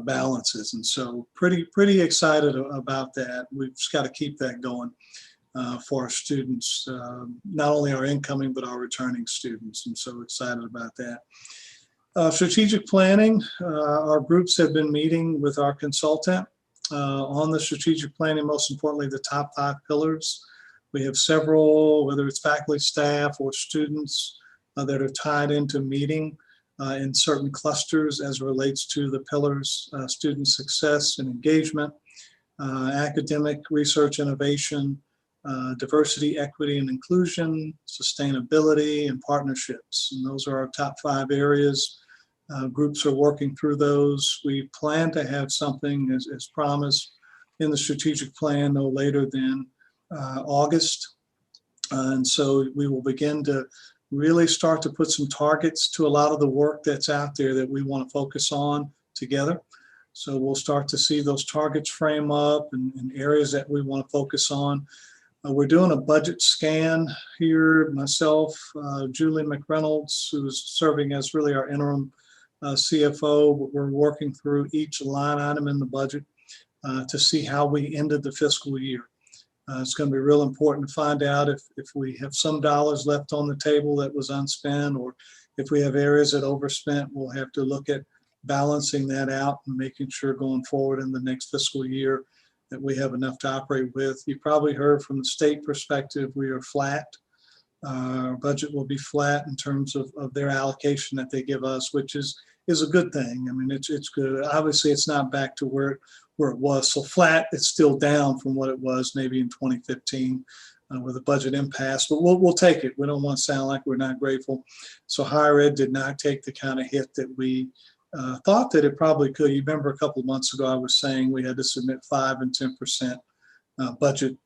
balances. And so pretty excited about that. We've just got to keep that going for our students, not only our incoming, but our returning students. And so excited about that. Strategic planning, our groups have been meeting with our consultant on the strategic planning, most importantly, the top 5 pillars. We have several, whether it's faculty, staff, or students that are tied into meeting in certain clusters as it relates to the pillars, student success and engagement, academic research innovation, diversity, equity, and inclusion, sustainability, and partnerships. And those are our top 5 areas. Groups are working through those. We plan to have something as promised in the strategic plan no later than August. And so we will begin to really start to put some targets to a lot of the work that's out there that we want to focus on together. So we'll start to see those targets frame up and areas that we want to focus on. We're doing a budget scan here, myself, Julie McReynolds, who's serving as really our interim CFO. We're working through each line item in the budget to see how we ended the fiscal year. It's going to be real important to find out if we have some dollars left on the table that was unspent, or if we have areas that overspent. We'll have to look at balancing that out and making sure going forward in the next fiscal year that we have enough to operate with. You probably heard from the state perspective, we are flat. Our budget will be flat in terms of their allocation that they give us, which is a good thing. I mean, it's good. Obviously, it's not back to where it was. So flat, it's still down from what it was maybe in 2015 with a budget impasse, but we'll take it. We don't want to sound like we're not grateful. So higher ed did not take the kind of hit that we thought that it probably could. You remember a couple of months ago, I was saying we had to submit 5 and 10% budget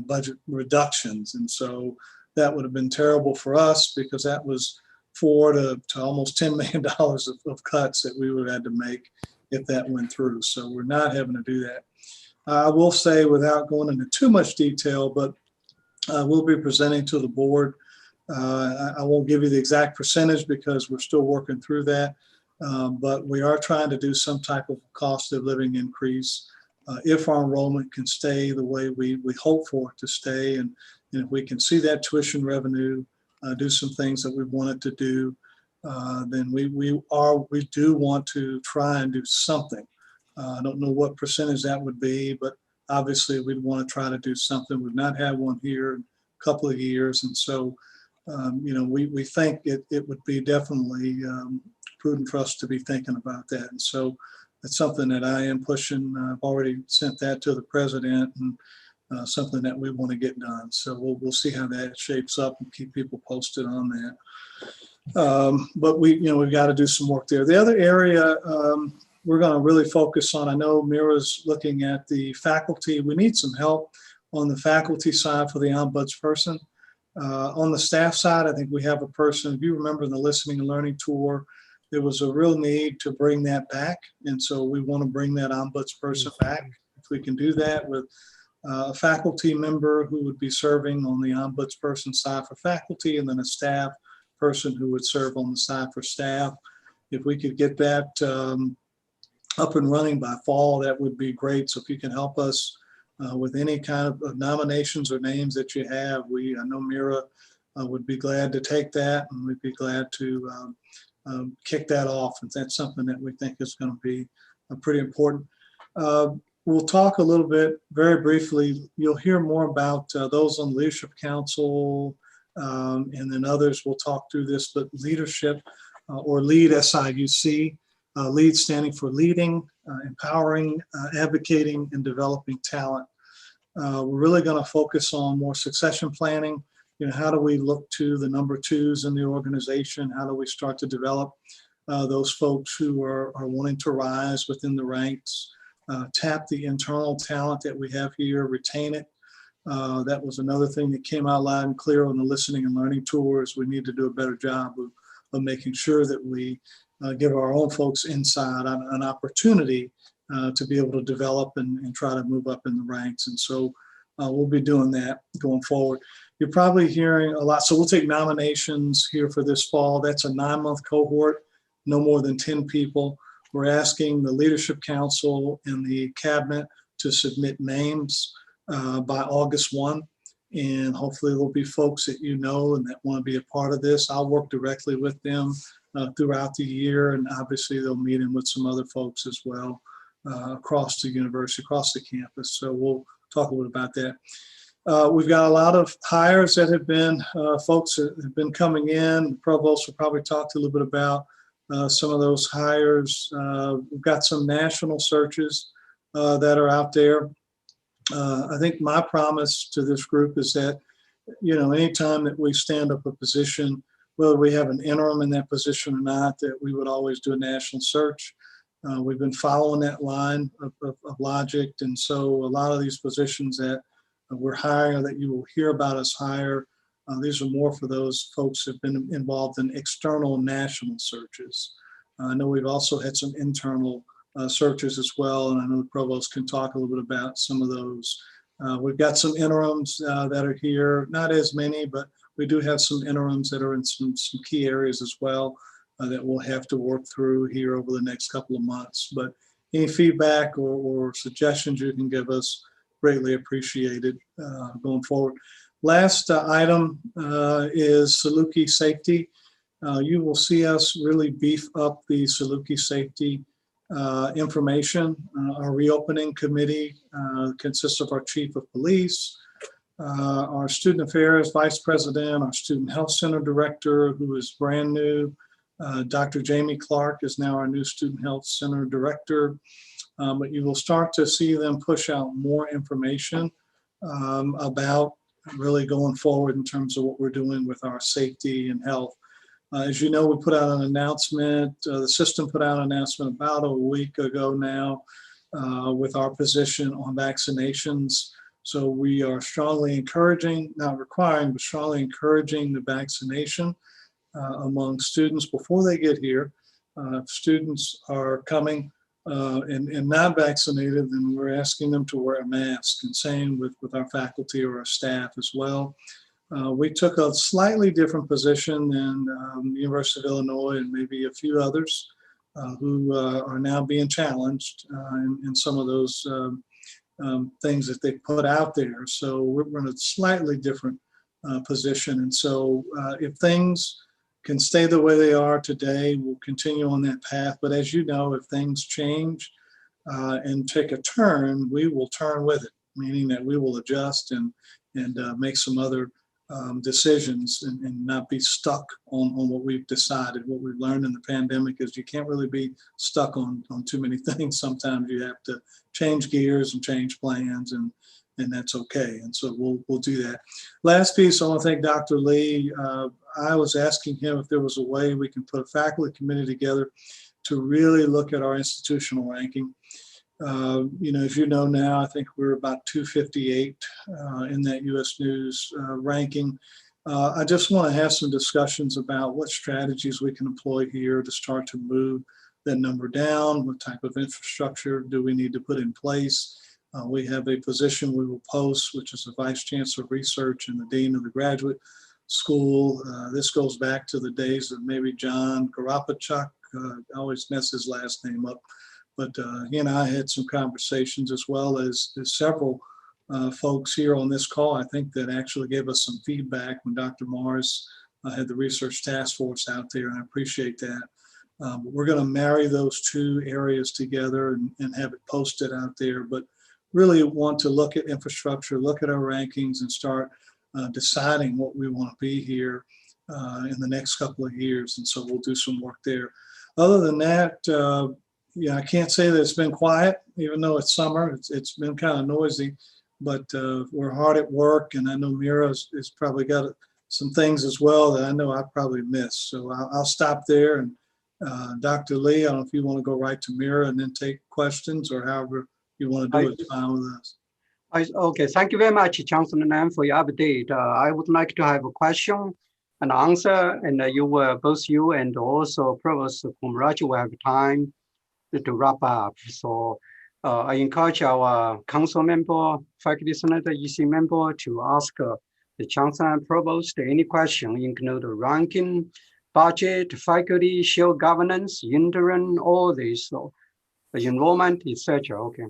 budget reductions. And so that would have been terrible for us because that was $4 to almost $10 million of cuts that we would have had to make if that went through. So we're not having to do that. I will say, without going into too much detail, but we'll be presenting to the board. I won't give you the exact percentage because we're still working through that. But we are trying to do some type of cost of living increase if our enrollment can stay the way we hope for it to stay. And if we can see that tuition revenue do some things that we wanted to do, then we do want to try and do something. I don't know what percentage that would be, but obviously we'd want to try to do something. We've not had one here in a couple of years. And so, we think it would be definitely prudent for us to be thinking about that. And so it's something that I am pushing. I've already sent that to the president and something that we want to get done. So we'll see how that shapes up and keep people posted on that. But we've got to do some work there. The other area we're going to really focus on, I know Mira's looking at the faculty. We need some help on the faculty side for the ombudsperson. On the staff side, I think we have a person, if you remember the listening and learning tour, there was a real need to bring that back. And so we want to bring that ombudsperson back. If we can do that with a faculty member who would be serving on the ombudsperson side for faculty, and then a staff person who would serve on the side for staff. If we could get that up and running by fall, that would be great. So if you can help us with any kind of nominations or names that you have, I know Mira would be glad to take that, and we'd be glad to kick that off. And that's something that we think is going to be pretty important. We'll talk a little bit very briefly. You'll hear more about those on the Leadership Council, and then others will talk through this, but leadership or LEAD, SIUC, LEAD standing for leading, empowering, advocating, and developing talent. We're really going to focus on more succession planning. How do we look to the number 2s in the organization? How do we start to develop those folks who are wanting to rise within the ranks, tap the internal talent that we have here, retain it. That was another thing that came out loud and clear on the listening and learning tours. We need to do a better job of making sure that we give our own folks inside an opportunity to be able to develop and try to move up in the ranks. And so we'll be doing that going forward. You're probably hearing a lot. So we'll take nominations here for this fall. That's a 9-month cohort, no more than 10 people. We're asking the Leadership Council and the Cabinet to submit names by August 1. And hopefully there'll be folks that you know and that want to be a part of this. I'll work directly with them throughout the year. And obviously they'll meet in with some other folks as well across the university, across the campus. So we'll talk a little about that. We've got a lot of hires that have been, folks that have been coming in. The provost will probably talk to a little bit about some of those hires. We've got some national searches that are out there. I think my promise to this group is that, you know, anytime that we stand up a position, whether we have an interim in that position or not, that we would always do a national search. We've been following that line of logic. And so a lot of these positions that we're hiring or that you will hear about us hire, these are more for those folks who have been involved in external national searches. I know we've also had some internal searches as well, and I know the provost can talk a little bit about some of those. We've got some interims that are here, not as many, but we do have some interims that are in some key areas as well that we'll have to work through here over the next couple of months. But any feedback or suggestions you can give us, greatly appreciated going forward. Last item is Saluki safety. You will see us really beef up the Saluki safety information. Our reopening committee consists of our chief of police, our student affairs vice president, our student health center director, who is brand new. Dr. Jamie Clark is now our new student health center director. But you will start to see them push out more information about really going forward in terms of what we're doing with our safety and health. As you know, we put out an announcement, the system put out an announcement about a week ago now with our position on vaccinations. So we are strongly encouraging, not requiring, but strongly encouraging the vaccination among students before they get here. If students are coming and not vaccinated, then we're asking them to wear a mask, and same with our faculty or our staff as well. We took a slightly different position than the University of Illinois and maybe a few others who are now being challenged in some of those things that they put out there. So we're in a slightly different position. And so if things can stay the way they are today, we'll continue on that path. But as you know, if things change and take a turn, we will turn with it, meaning that we will adjust and make some other decisions and not be stuck on what we've decided. What we've learned in the pandemic is you can't really be stuck on too many things. Sometimes you have to change gears and change plans, and that's okay. And so we'll do that. Last piece, I want to thank Dr. Lee. I was asking him if there was a way we can put a faculty committee together to really look at our institutional ranking. You know, as you know now, I think we're about 258 in that U.S. News ranking. I just want to have some discussions about what strategies we can employ here to start to move that number down. What type of infrastructure do we need to put in place? We have a position we will post, which is the Vice Chancellor of Research and the Dean of the Graduate School. This goes back to the days of maybe John Garapachuk. I always mess his last name up. But he and I had some conversations, as well as several folks here on this call, I think, that actually gave us some feedback when Dr. Morris had the research task force out there, and I appreciate that. We're going to marry those two areas together and have it posted out there, but really want to look at infrastructure, look at our rankings, and start deciding what we want to be here in the next couple of years. And so we'll do some work there. Other than that, yeah, I can't say that it's been quiet, even though it's summer. It's been kind of noisy, but we're hard at work, and I know Mira's probably got some things as well that I know I probably missed. So I'll stop there and Dr. Lee, I don't know if you want to go right to Mira and then take questions, or however you want to do it, it's fine with us. Okay, thank you very much, Chancellor Nam, for your update. I would like to have a question and answer, and both you and also Provost Kumaraji will have time to wrap up. So I encourage our council member, faculty senator, EC member to ask the Chancellor and Provost any question, include ranking, budget, faculty, shared governance, interim, all this, so enrollment, etc. Okay.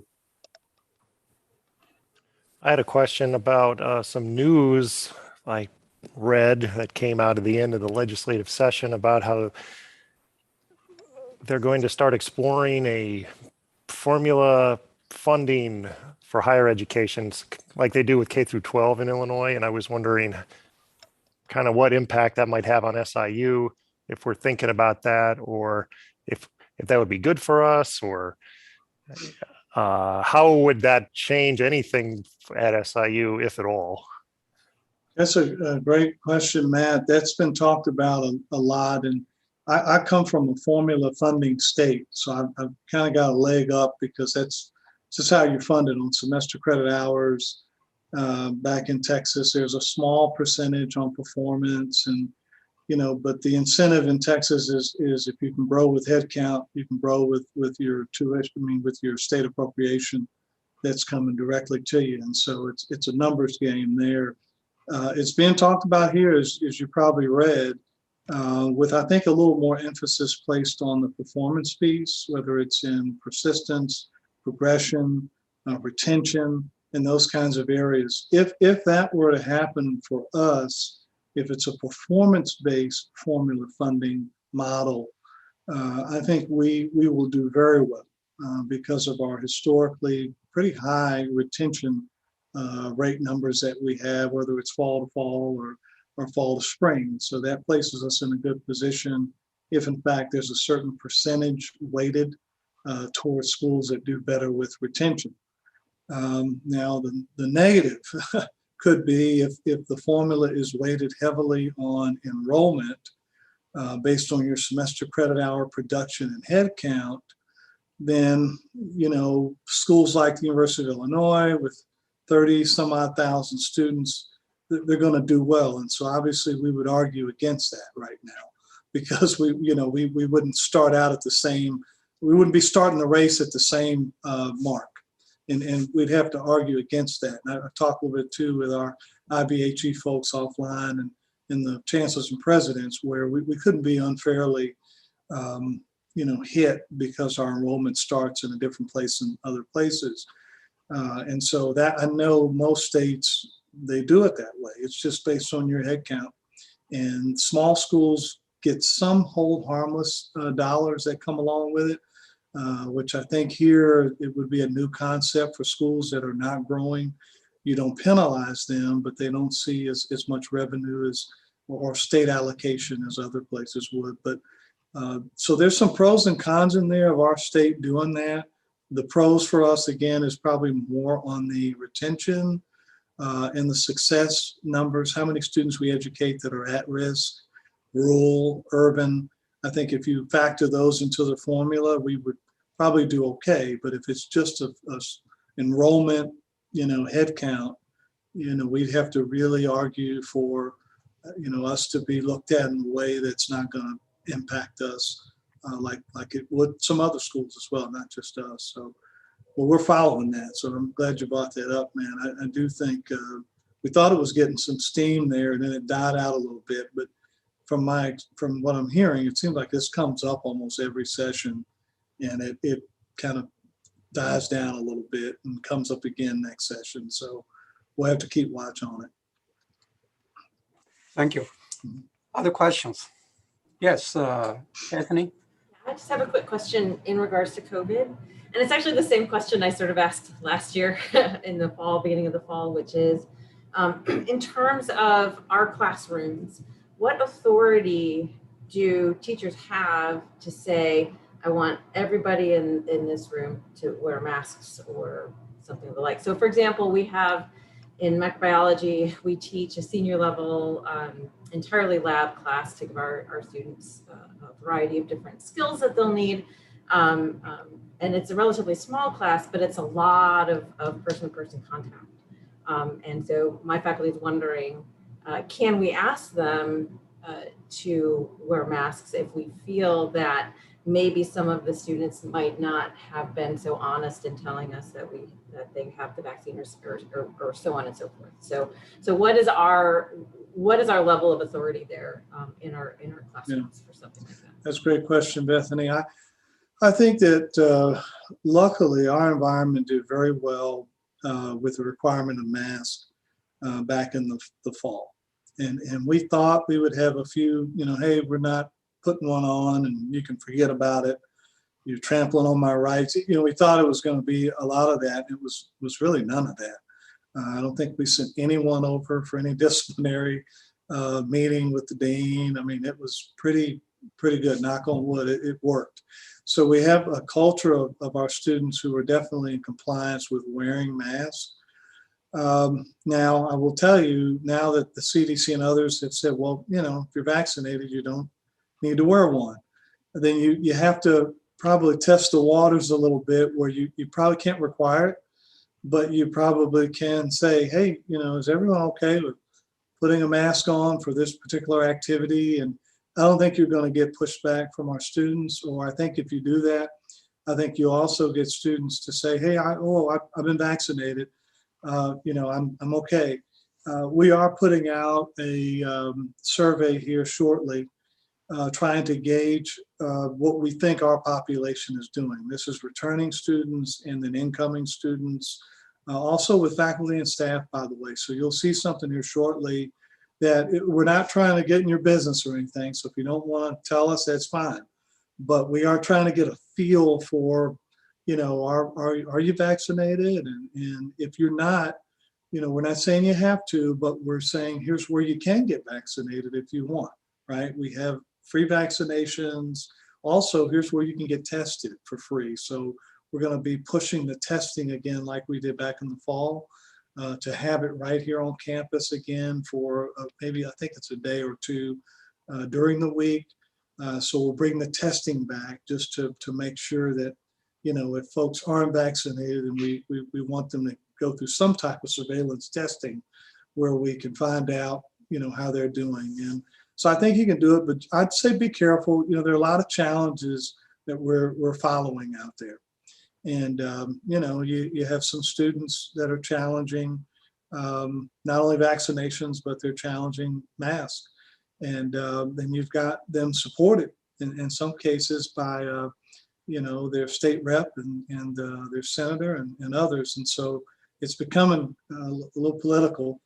I had a question about some news I read that came out at the end of the legislative session about how they're going to start exploring a formula funding for higher education like they do with K through 12 in Illinois. And I was wondering kind of what impact that might have on SIU, if we're thinking about that, or if that would be good for us, or how would that change anything at SIU, if at all? That's a great question, Matt. That's been talked about a lot. And I come from a formula funding state. So I've kind of got a leg up because that's just how you're funded on semester credit hours. Back in Texas, there's a small percentage on performance, and but the incentive in Texas is if you can grow with headcount, you can grow with your tuition, with your state appropriation that's coming directly to you. And so it's a numbers game there. It's being talked about here, as you probably read, with I think a little more emphasis placed on the performance piece, whether it's in persistence, progression, retention, and those kinds of areas. If that were to happen for us, if it's a performance-based formula funding model, I think we will do very well because of our historically pretty high retention rate numbers that we have, whether it's fall to fall or fall to spring. So that places us in a good position if in fact there's a certain percentage weighted towards schools that do better with retention. Now the negative could be if the formula is weighted heavily on enrollment based on your semester credit hour production and head count, then schools like the University of Illinois with 30 some odd thousand students, they're going to do well. And so obviously we would argue against that right now, because we wouldn't start out at the same, we wouldn't be starting the race at the same mark. And we'd have to argue against that. And I talked a little bit too with our IBHE folks offline and the chancellors and presidents, where we couldn't be unfairly hit because our enrollment starts in a different place than other places. And so that, I know most states, they do it that way. It's just based on your head count. And small schools get some hold harmless dollars that come along with it, which I think here it would be a new concept for schools that are not growing. You don't penalize them, but they don't see as much revenue or state allocation as other places would. But so there's some pros and cons in there of our state doing that. The pros for us, again, is probably more on the retention and the success numbers, how many students we educate that are at risk, rural, urban. I think if you factor those into the formula, we would probably do okay. But if it's just a enrollment, head count, we'd have to really argue for, us to be looked at in a way that's not going to impact us like it would some other schools as well, not just us. So, well, we're following that. So I'm glad you brought that up, man. I do think we thought it was getting some steam there, and then it died out a little bit. But from what I'm hearing, it seems like this comes up almost every session, and it kind of dies down a little bit and comes up again next session. So we'll have to keep watch on it. Thank you. Other questions? Yes, Anthony? I just have a quick question in regards to COVID. And it's actually the same question I sort of asked last year in the fall, beginning of the fall, which is in terms of our classrooms, what authority do teachers have to say, I want everybody in this room to wear masks or something of the like? So for example, we have In microbiology, we teach a senior level entirely lab class to give our students a variety of different skills that they'll need. And it's a relatively small class, but it's a lot of person-to-person contact. And so my faculty is wondering, can we ask them to wear masks if we feel that maybe some of the students might not have been so honest in telling us that they have the vaccine or so on and so forth. So what is our level of authority there in our classrooms for something like that? That's a great question, Bethany. I think that luckily our environment did very well with the requirement of masks back in the fall. And we thought we would have a few, hey, we're not putting one on and you can forget about it. You're trampling on my rights. We thought it was going to be a lot of that. It was really none of that. I don't think we sent anyone over for any disciplinary meeting with the dean. I mean, it was pretty good, knock on wood, it worked. So we have a culture of our students who are definitely in compliance with wearing masks. Now, I will tell you, now that the CDC and others have said, well, if you're vaccinated, you don't need to wear one. Then you have to probably test the waters a little bit where you probably can't require it, but you probably can say, hey, is everyone okay with putting a mask on for this particular activity? And I don't think you're going to get pushback from our students, or I think if you do that, I think you also get students to say, hey, I've been vaccinated. I'm okay. We are putting out a survey here shortly, trying to gauge what we think our population is doing. This is returning students and then incoming students, also with faculty and staff, by the way. So you'll see something here shortly that we're not trying to get in your business or anything. So if you don't want to tell us, that's fine. But we are trying to get a feel for, are you vaccinated? And if you're not, we're not saying you have to, but we're saying here's where you can get vaccinated if you want, right? We have free vaccinations. Also, here's where you can get tested for free. So we're going to be pushing the testing again like we did back in the fall, to have it right here on campus again for maybe, I think it's a day or two during the week. So we'll bring the testing back just to make sure that, if folks aren't vaccinated, and we want them to go through some type of surveillance testing where we can find out, how they're doing. And so I think you can do it, but I'd say be careful. There are a lot of challenges that we're following out there. And, you have some students that are challenging not only vaccinations, but they're challenging masks. And then you've got them supported in some cases by, their state rep and their senator and others. And so it's becoming a little political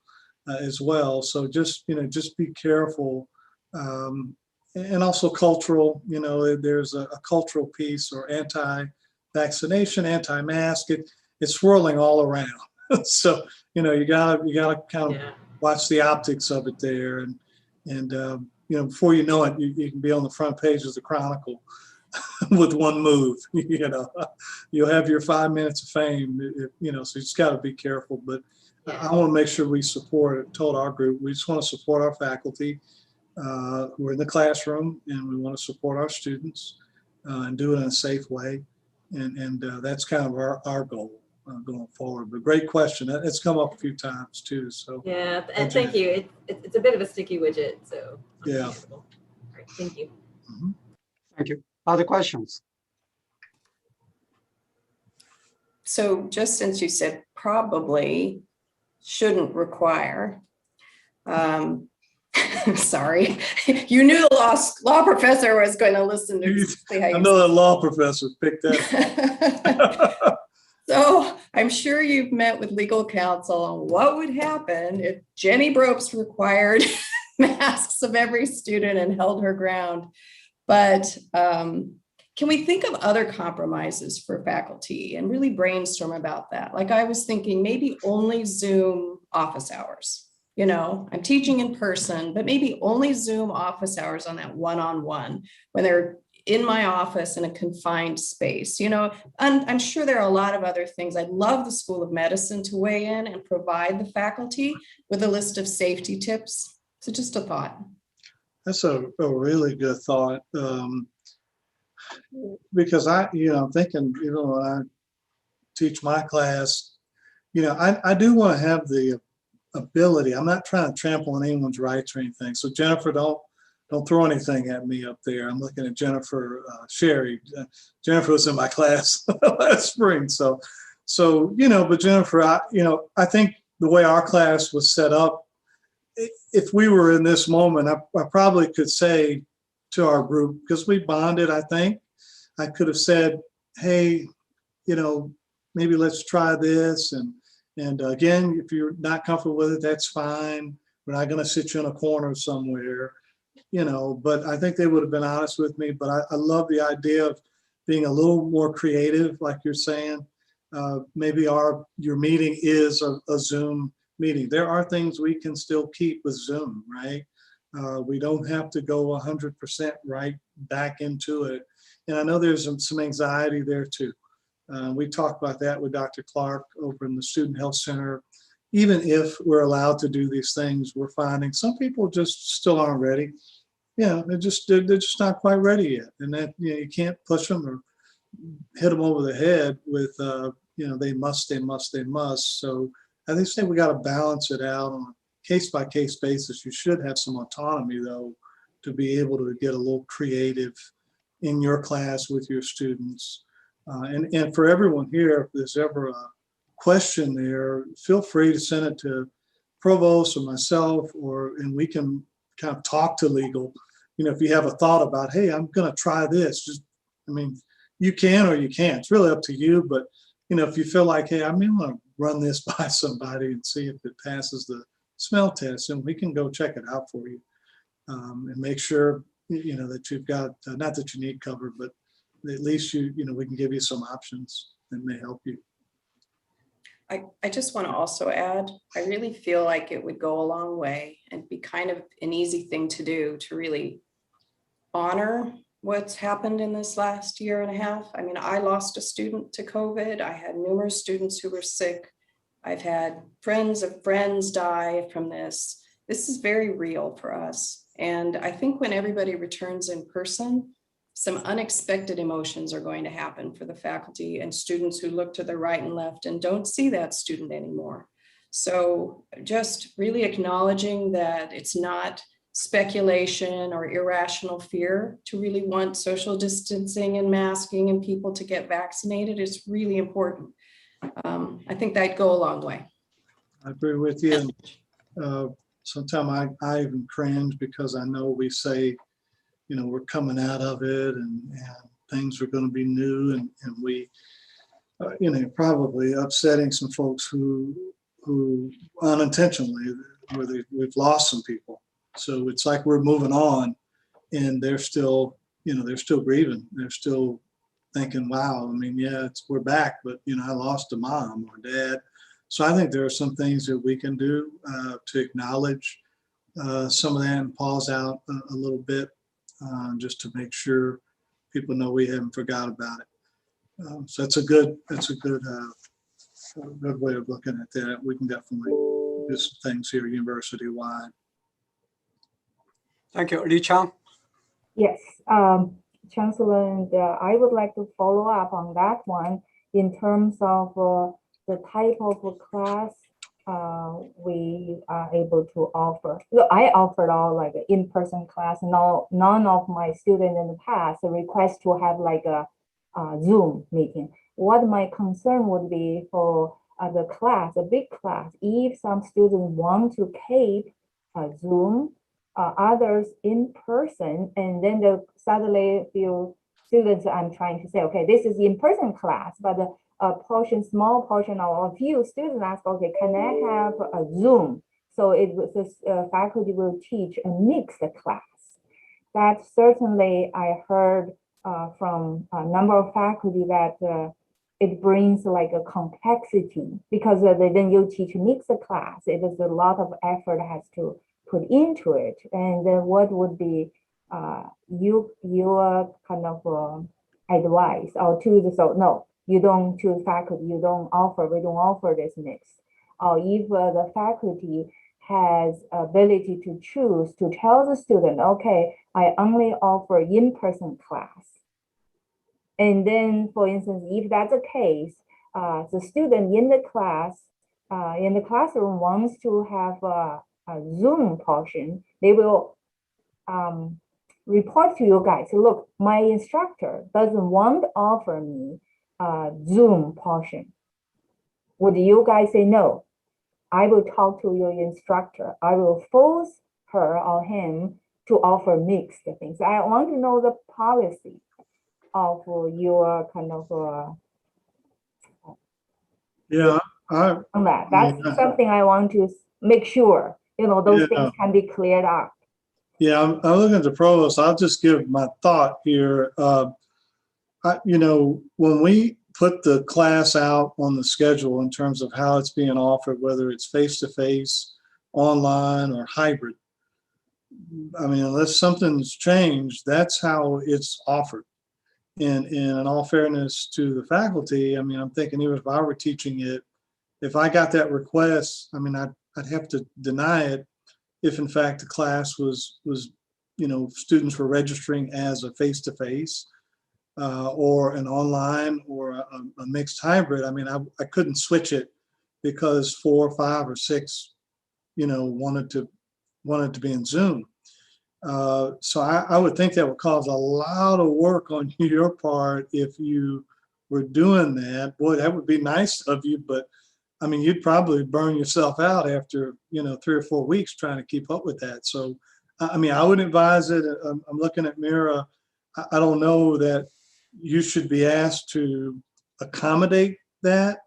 as well. So just be careful. And also cultural, there's a cultural piece, or anti-vaccination, anti-mask, it's swirling all around. So, you gotta kind of watch the optics of it there. And before you know it, you can be on the front page of the Chronicle with one move. You'll have your 5 minutes of fame, so you just got to be careful. But I want to make sure we support, told our group, we just want to support our faculty who are in the classroom, and we want to support our students and do it in a safe way. And that's kind of our goal going forward. But great question. It's come up a few times too. So yeah, and thank you. It's a bit of a sticky widget, so yeah. All right, thank you. Mm-hmm. Thank you. Other questions? So just since you said probably shouldn't require, sorry, you knew the law professor was going to listen to exactly how you I know that law professor picked that. So I'm sure you've met with legal counsel on what would happen if Jenny Bropst required masks of every student and held her ground. But can we think of other compromises for faculty and really brainstorm about that? Like I was thinking maybe only Zoom office hours. I'm teaching in person, but maybe only Zoom office hours on that one-on-one when they're in my office in a confined space. You know, I'm sure there are a lot of other things. I'd love the School of Medicine to weigh in and provide the faculty with a list of safety tips. So just a thought. That's a really good thought. Because I'm thinking, when I teach my class, I do want to have the ability. I'm not trying to trample on anyone's rights or anything. So Jennifer, don't throw anything at me up there. I'm looking at Jennifer Sherry. Jennifer was in my class last spring. So, but Jennifer, I think the way our class was set up, if we were in this moment, I probably could say to our group, because we bonded, I think, I could have said, hey, maybe let's try this. And again, if you're not comfortable with it, that's fine. We're not going to sit you in a corner somewhere, but I think they would have been honest with me. But I love the idea of being a little more creative, like you're saying. Maybe your meeting is a Zoom meeting. There are things we can still keep with Zoom, right? We don't have to go 100% right back into it. And I know there's some anxiety there too. We talked about that with Dr. Clark over in the Student Health Center. Even if we're allowed to do these things, we're finding some people just still aren't ready. They're just not quite ready yet. And that, you can't push them or hit them over the head with, they must. So I think say we got to balance it out on a case-by-case basis. You should have some autonomy, though, to be able to get a little creative in your class with your students. And for everyone here, if there's ever a question there, feel free to send it to Provost or myself, and we can kind of talk to legal. If you have a thought about, hey, I'm going to try this, you can or you can't. It's really up to you. But, if you feel like, hey, I want to run this by somebody and see if it passes the smell test, and we can go check it out for you and make sure, that you've got, not that you need cover, but at least we can give you some options that may help you. I just want to also add, I really feel like it would go a long way and be kind of an easy thing to do to really honor what's happened in this last year and a half. I lost a student to COVID. I had numerous students who were sick. I've had friends of friends die from this. This is very real for us. And I think when everybody returns in person, some unexpected emotions are going to happen for the faculty and students who look to the right and left and don't see that student anymore. So just really acknowledging that it's not speculation or irrational fear to really want social distancing and masking and people to get vaccinated is really important. I think that'd go a long way. I agree with you. Sometimes I even cringe because I know we say, we're coming out of it and things are going to be new and we, probably upsetting some folks who unintentionally, we've lost some people. So it's like we're moving on and they're still grieving. They're still thinking, wow, we're back, but I lost a mom or dad. So I think there are some things that we can do to acknowledge some of that and pause out a little bit just to make sure people know we haven't forgot about it. So that's a good way of looking at that. We can definitely do some things here university-wide. Thank you. Li Chang. Yes, Chancellor, and I would like to follow up on that one in terms of the type of class we are able to offer. So I offered all like an in-person class. No, none of my students in the past request to have like a Zoom meeting. What my concern would be for the class, a big class, if some students want to keep Zoom, others in person, and then suddenly few students, I'm trying to say, okay, this is in-person class, but small portion of a few students ask, okay, can I have a Zoom? So the faculty will teach a mixed class. That certainly I heard from a number of faculty that it brings like a complexity because then you teach mixed class. It is a lot of effort has to put into it. And what would be your kind of advice or so no, you don't choose faculty, we don't offer this mix. Or if the faculty has ability to choose to tell the student, okay, I only offer in-person class. And then, for instance, if that's the case, the student in the class, in the classroom wants to have a Zoom portion, they will report to you guys, look, my instructor doesn't want to offer me a Zoom portion. Would you guys say no? I will talk to your instructor. I will force her or him to offer mixed things. I want to know the policy of your kind of Yeah, on that. That's something I want to make sure, those things can be cleared up. yeah, I'm looking at the provost. I'll just give my thought here. When we put the class out on the schedule in terms of how it's being offered, whether it's face-to-face, online, or hybrid, I mean, unless something's changed, that's how it's offered. And in all fairness to the faculty, I mean, I'm thinking even if I were teaching it, if I got that request, I mean, I'd have to deny it if in fact the class was students were registering as a face-to-face or an online or a mixed hybrid. I mean, I couldn't switch it because 4 or 5 or 6, wanted to be in Zoom. So I would think that would cause a lot of work on your part if you were doing that. Boy, that would be nice of you, but I mean, you'd probably burn yourself out after, 3 or 4 weeks trying to keep up with that. So, I mean, I would advise it. I'm looking at Mira. I don't know that you should be asked to accommodate that,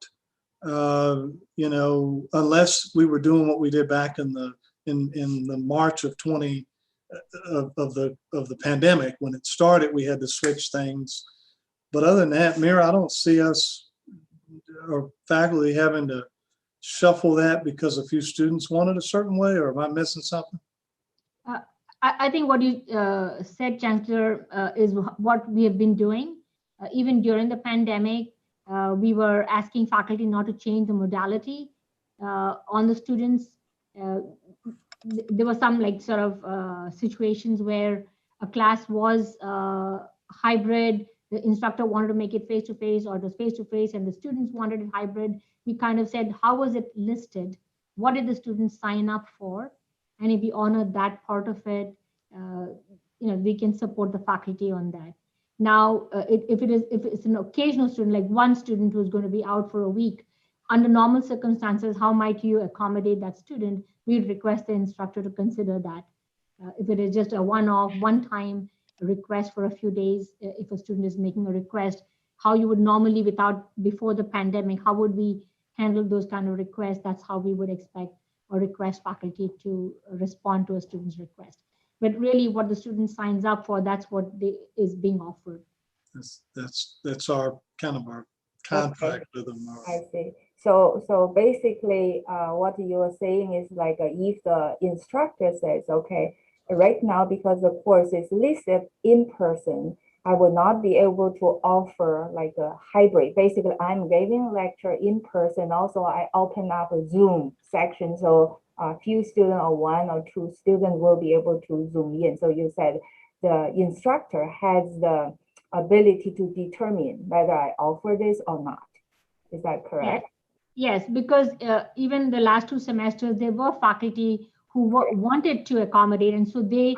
unless we were doing what we did back in the March of the pandemic. When it started, we had to switch things. But other than that, Mira, I don't see us or faculty having to shuffle that because a few students wanted a certain way, or am I missing something? I think what you said, Chancellor, is what we have been doing. Even during the pandemic, we were asking faculty not to change the modality on the students. There were some situations where a class was hybrid, the instructor wanted to make it face-to-face, or it was face-to-face and the students wanted it hybrid. We kind of said, how was it listed? What did the students sign up for? And if we honor that part of it, we can support the faculty on that. Now, if it's an occasional student, like one student who's going to be out for a week, under normal circumstances, how might you accommodate that student? We'd request the instructor to consider that. If it is just a one-off, one-time request for a few days, if a student is making a request, how you would normally before the pandemic, how would we handle those kind of requests? That's how we would expect or request faculty to respond to a student's request. But really what the student signs up for, that's what is being offered. That's our kind of our contract with them. I see. So basically what you are saying is like if the instructor says, okay, right now, because the course is listed in person, I will not be able to offer like a hybrid. Basically, I'm giving a lecture in person. Also, I open up a Zoom section. So a few students or 1 or 2 students will be able to Zoom in. So you said the instructor has the ability to determine whether I offer this or not. Is that correct? Yes, because even the last 2 semesters, there were faculty who wanted to accommodate, and so they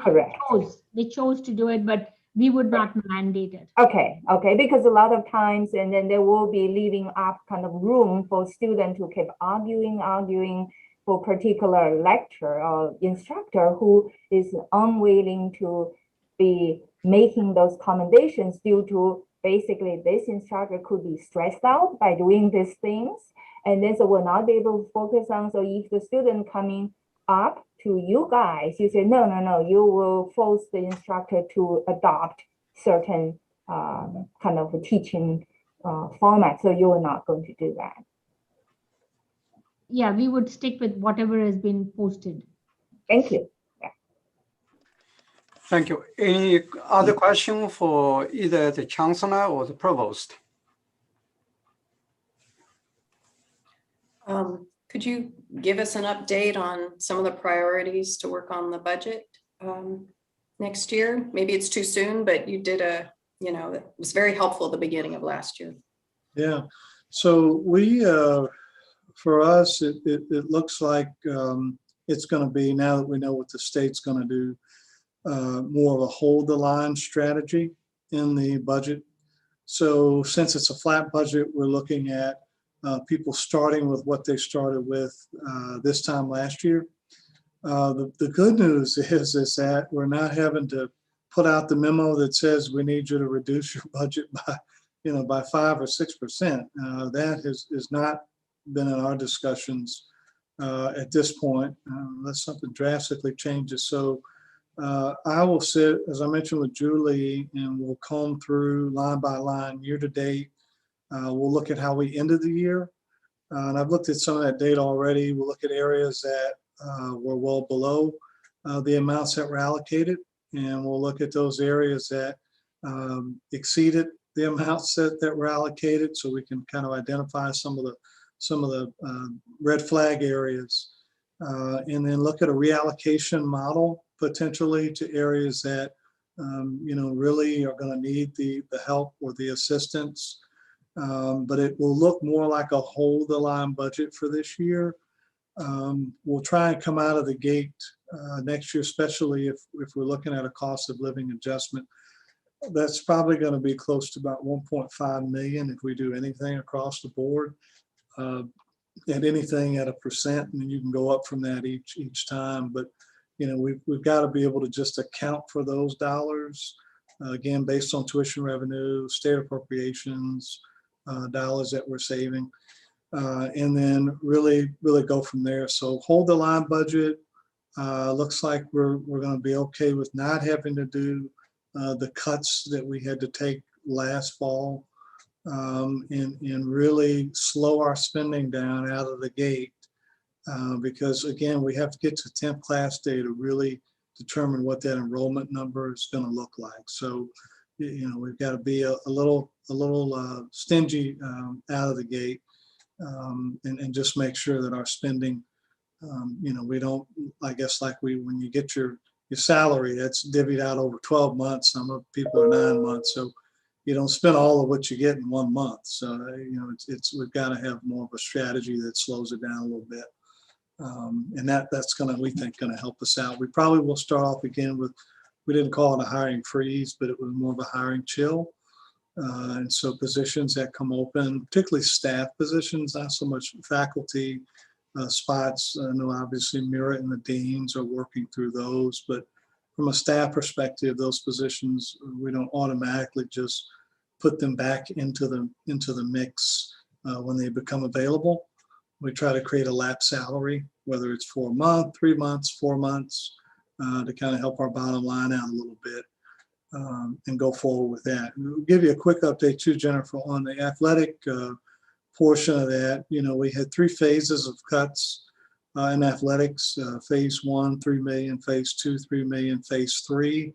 chose to do it, but we would not mandate it. Okay, because a lot of times, and then there will be leaving up kind of room for students to keep arguing for particular lecturer or instructor who is unwilling to be making those commendations due to basically this instructor could be stressed out by doing these things, and then so will not be able to focus on. So if the student coming up to you guys, you say, no, you will force the instructor to adopt certain kind of teaching format. So you are not going to do that. Yeah, we would stick with whatever has been posted. Thank you. Thank you. Any other question for either the chancellor or the provost? Could you give us an update on some of the priorities to work on the budget next year? Maybe it's too soon, but you did it was very helpful at the beginning of last year. Yeah, so we, for us, it looks like it's going to be, now that we know what the state's going to do, more of a hold the line strategy in the budget. So since it's a flat budget, we're looking at people starting with what they started with this time last year. The good news is that we're not having to put out the memo that says we need you to reduce your budget by 5 or 6%. That has not been in our discussions at this point, unless something drastically changes. So I will sit, as I mentioned with Julie, and we'll comb through line by line, year to date. We'll look at how we ended the year. And I've looked at some of that data already. We'll look at areas that were well below the amounts that were allocated. And we'll look at those areas that exceeded the amounts that were allocated, so we can kind of identify some of the red flag areas. And then look at a reallocation model potentially to areas that really are going to need the help or the assistance. But it will look more like a hold the line budget for this year. We'll try and come out of the gate next year, especially if we're looking at a cost of living adjustment. That's probably going to be close to about 1.5 million if we do anything across the board, and anything at 1%, and then you can go up from that each time. But we've got to be able to just account for those dollars again based on tuition revenue, state appropriations, dollars that we're saving, and then really go from there. So hold the line budget. Looks like we're going to be okay with not having to do the cuts that we had to take last fall, and really slow our spending down out of the gate, because again, we have to get to 10th class day to really determine what that enrollment number is going to look like. So we've got to be a little stingy out of the gate, and just make sure that our spending, we don't, I guess, when you get your salary, that's divvied out over 12 months. Some of people are 9 months, so you don't spend all of what you get in 1 month. So we've got to have more of a strategy that slows it down a little bit, and that's we think going to help us out. We probably will start off again with, we didn't call it a hiring freeze, but it was more of a hiring chill. And so positions that come open, particularly staff positions, not so much faculty spots. I know obviously Mira and the deans are working through those, but from a staff perspective, those positions, we don't automatically just put them back into the mix when they become available. We try to create a lap salary, whether it's for a month, 3 months, 4 months, to kind of help our bottom line out a little bit, and go forward with that. And we'll give you a quick update too, Jennifer, on the athletic portion of that. We had 3 phases of cuts in athletics. Phase 1, 3 million, phase 2, 3 million, phase 3,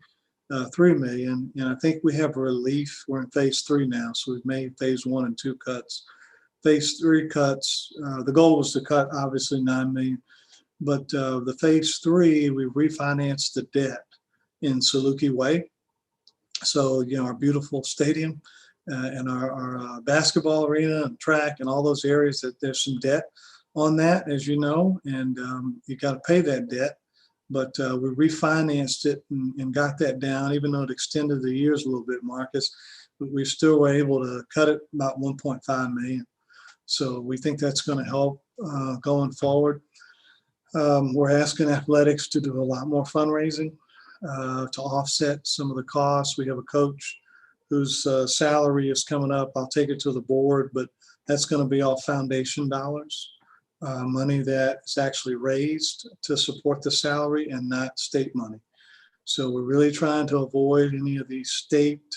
3 million. And I think we have relief. We're in phase 3 now. So we've made phase 1 and 2 cuts. Phase 3 cuts, the goal was to cut obviously 9 million, but the phase 3, we refinanced the debt in Saluki Way. So, our beautiful stadium and our basketball arena and track and all those areas, that there's some debt on that, as you know, and you got to pay that debt. But we refinanced it and got that down, even though it extended the years a little bit, Marcus. But we still were able to cut it about 1.5 million. So we think that's going to help going forward. We're asking athletics to do a lot more fundraising to offset some of the costs. We have a coach whose salary is coming up. I'll take it to the board, but that's going to be all foundation dollars, money that is actually raised to support the salary and not state money. So we're really trying to avoid any of these state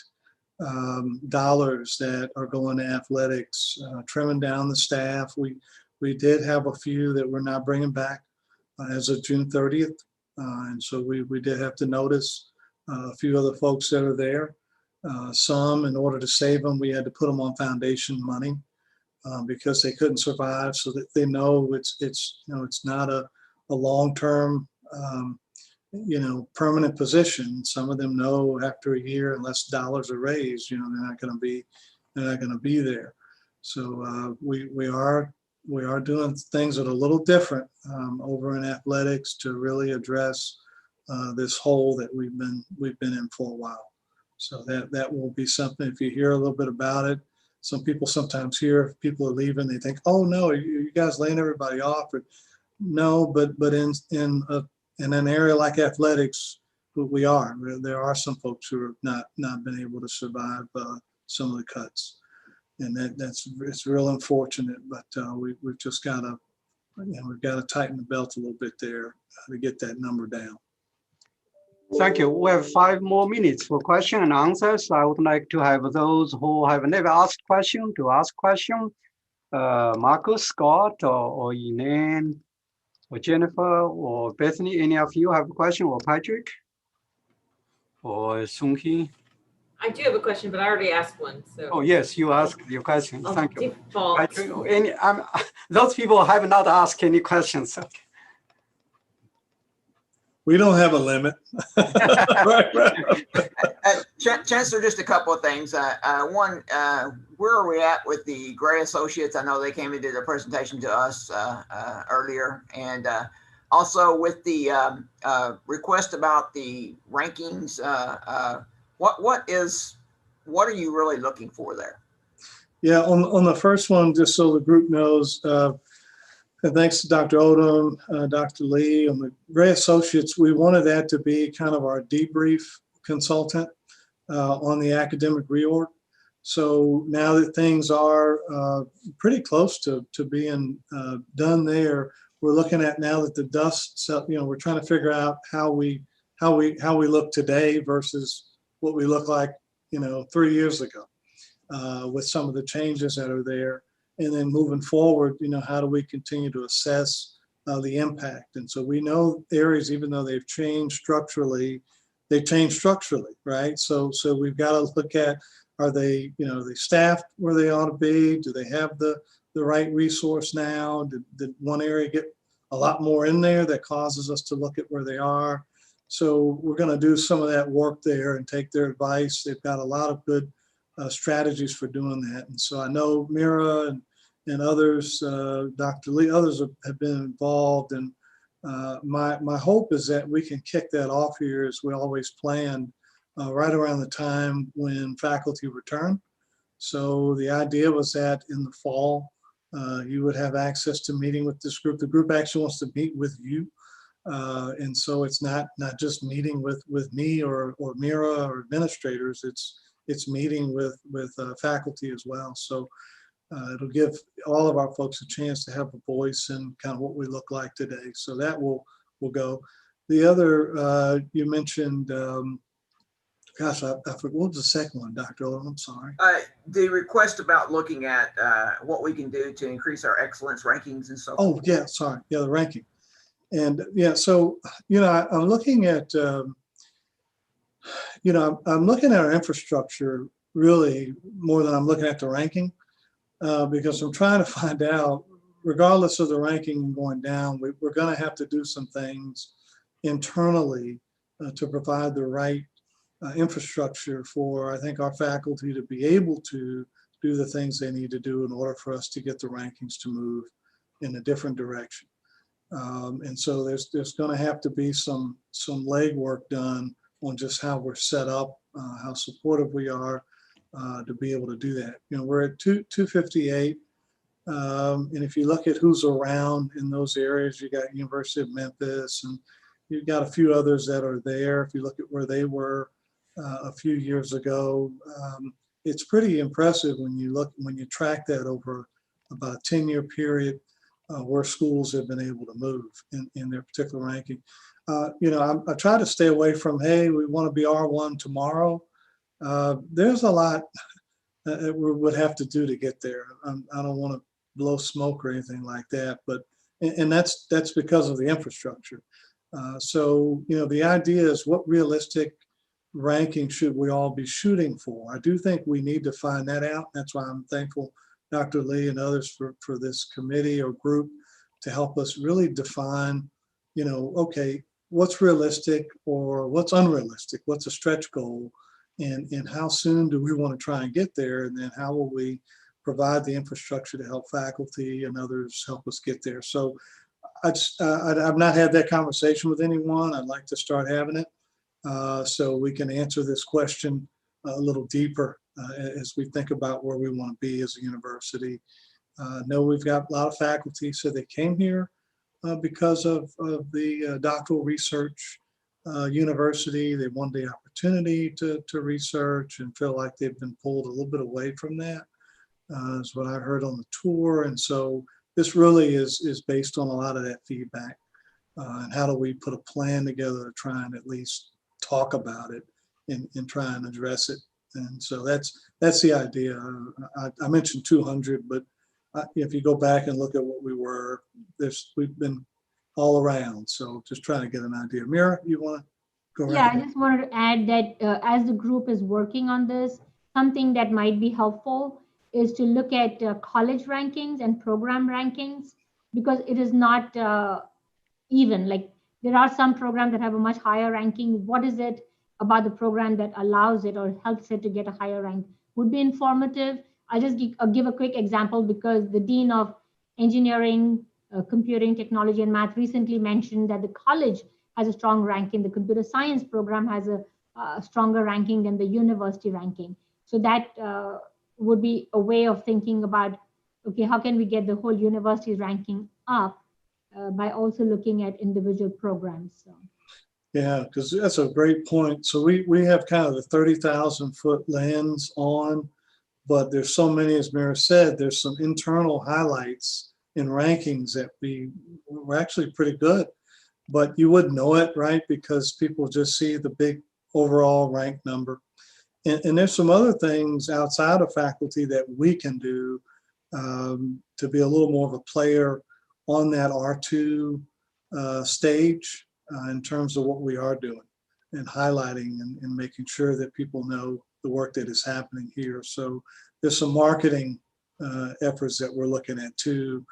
dollars that are going to athletics, trimming down the staff. We did have a few that we're not bringing back as of June 30th. And so we did have to notice a few other folks that are there. Some, in order to save them, we had to put them on foundation money because they couldn't survive, so that they know it's not a long-term permanent position. Some of them know after a year, unless dollars are raised, they're not going to be there. So we are doing things that are a little different over in athletics to really address this hole that we've been in for a while. So that will be something. If you hear a little bit about it, some people sometimes hear if people are leaving, they think, "Oh no, are you guys laying everybody off?" Or, no, but in an area like athletics, we are. There are some folks who have not been able to survive some of the cuts, and it's real unfortunate. But we've just got to we've got to tighten the belt a little bit there to get that number down. Thank you. We have 5 more minutes for question and answers. I would like to have those who have never asked question to ask question. Marcus, Scott, or Elaine, or Jennifer, or Bethany. Any of you have a question, or Patrick, or Sung-Hee? I do have a question, but I already asked one. So. Oh yes, you asked your question. Thank you. Default. Patrick, those people have not asked any questions. We don't have a limit. Right. Chancellor, just a couple of things. One, where are we at with the Gray Associates? I know they came and did a presentation to us earlier. And also with the request about the rankings, what are you really looking for there? Yeah, on the first one, just so the group knows, and thanks to Dr. Odom, Dr. Lee, and the Gray Associates, we wanted that to be kind of our debrief consultant on the academic reorg. So now that things are pretty close to being done there, we're looking at, now that the dust, we're trying to figure out how we look today versus what we look like, 3 years ago, with some of the changes that are there. And then moving forward, how do we continue to assess the impact? And so we know areas, even though they've changed structurally, right? So we've got to look at, are they staffed where they ought to be? Do they have the right resource now? Did one area get a lot more in there that causes us to look at where they are? So we're going to do some of that work there and take their advice. They've got a lot of good strategies for doing that. And so I know Mira and others, Dr. Lee, others have been involved. And my hope is that we can kick that off here, as we always planned, right around the time when faculty return. So the idea was that in the fall, you would have access to meeting with this group. The group actually wants to meet with you. And so it's not just meeting with me or Mira or administrators, it's meeting with faculty as well. So it'll give all of our folks a chance to have a voice in kind of what we look like today. So that will go. The other, you mentioned, gosh, I forgot, what was the second one, Dr. Odom? I'm sorry. The request about looking at what we can do to increase our excellence rankings and so forth. Oh, yeah, sorry. Yeah, the ranking. And yeah, so, I'm looking at, I'm looking at our infrastructure really more than I'm looking at the ranking, because I'm trying to find out, regardless of the ranking going down, we're going to have to do some things internally to provide the right infrastructure for, I think, our faculty to be able to do the things they need to do in order for us to get the rankings to move in a different direction. And so there's going to have to be some legwork done on just how we're set up, how supportive we are to be able to do that. We're at 258. And if you look at who's around in those areas, you got University of Memphis, and you've got a few others that are there. If you look at where they were a few years ago, it's pretty impressive when you track that over about a 10-year period, where schools have been able to move in their particular ranking. I try to stay away from, hey, we want to be R1 tomorrow. There's a lot that we would have to do to get there. I don't want to blow smoke or anything like that, and that's because of the infrastructure. So the idea is, what realistic ranking should we all be shooting for? I do think we need to find that out. That's why I'm thankful, Dr. Lee and others for this committee or group to help us really define, okay, what's realistic or what's unrealistic, what's a stretch goal, and how soon do we want to try and get there, and then how will we provide the infrastructure to help faculty and others help us get there. So I've not had that conversation with anyone. I'd like to start having it so we can answer this question a little deeper as we think about where we want to be as a university. Know we've got a lot of faculty, so they came here because of the doctoral research university. They wanted the opportunity to research and feel like they've been pulled a little bit away from that, is what I heard on the tour. And so this really is based on a lot of that feedback. And how do we put a plan together to try and at least talk about it and try and address it. And so that's the idea. I mentioned 200, but if you go back and look at what we were, we've been all around. So just trying to get an idea. Mira, you want to go around? Yeah, I just wanted to add that as the group is working on this, something that might be helpful is to look at college rankings and program rankings, because it is not even. Like, there are some programs that have a much higher ranking. What is it about the program that allows it or helps it to get a higher rank would be informative. I'll just give a quick example, because the Dean of Engineering, Computing, Technology, and Math recently mentioned that the college has a strong ranking. The computer science program has a stronger ranking than the university ranking. So that would be a way of thinking about, okay, how can we get the whole university ranking up by also looking at individual programs. So. Yeah, because that's a great point. So we have kind of the 30,000 foot lens on, but there's so many, as Mira said, there's some internal highlights in rankings that we're actually pretty good, but you wouldn't know it, right? Because people just see the big overall rank number. And there's some other things outside of faculty that we can do to be a little more of a player on that R2 stage in terms of what we are doing and highlighting and making sure that people know the work that is happening here. So there's some marketing efforts that we're looking at too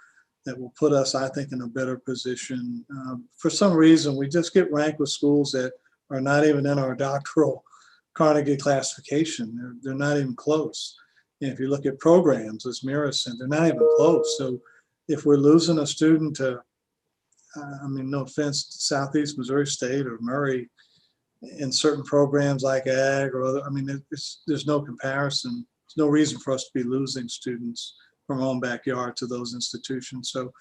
that will put us, I think, in a better position. For some reason, we just get ranked with schools that are not even in our doctoral Carnegie classification. They're not even close. And if you look at programs, as Mira said, they're not even close. So if we're losing a student to, no offense to Southeast Missouri State or Murray in certain programs like ag or other, there's no comparison. There's no reason for us to be losing students from our own backyard to those institutions. So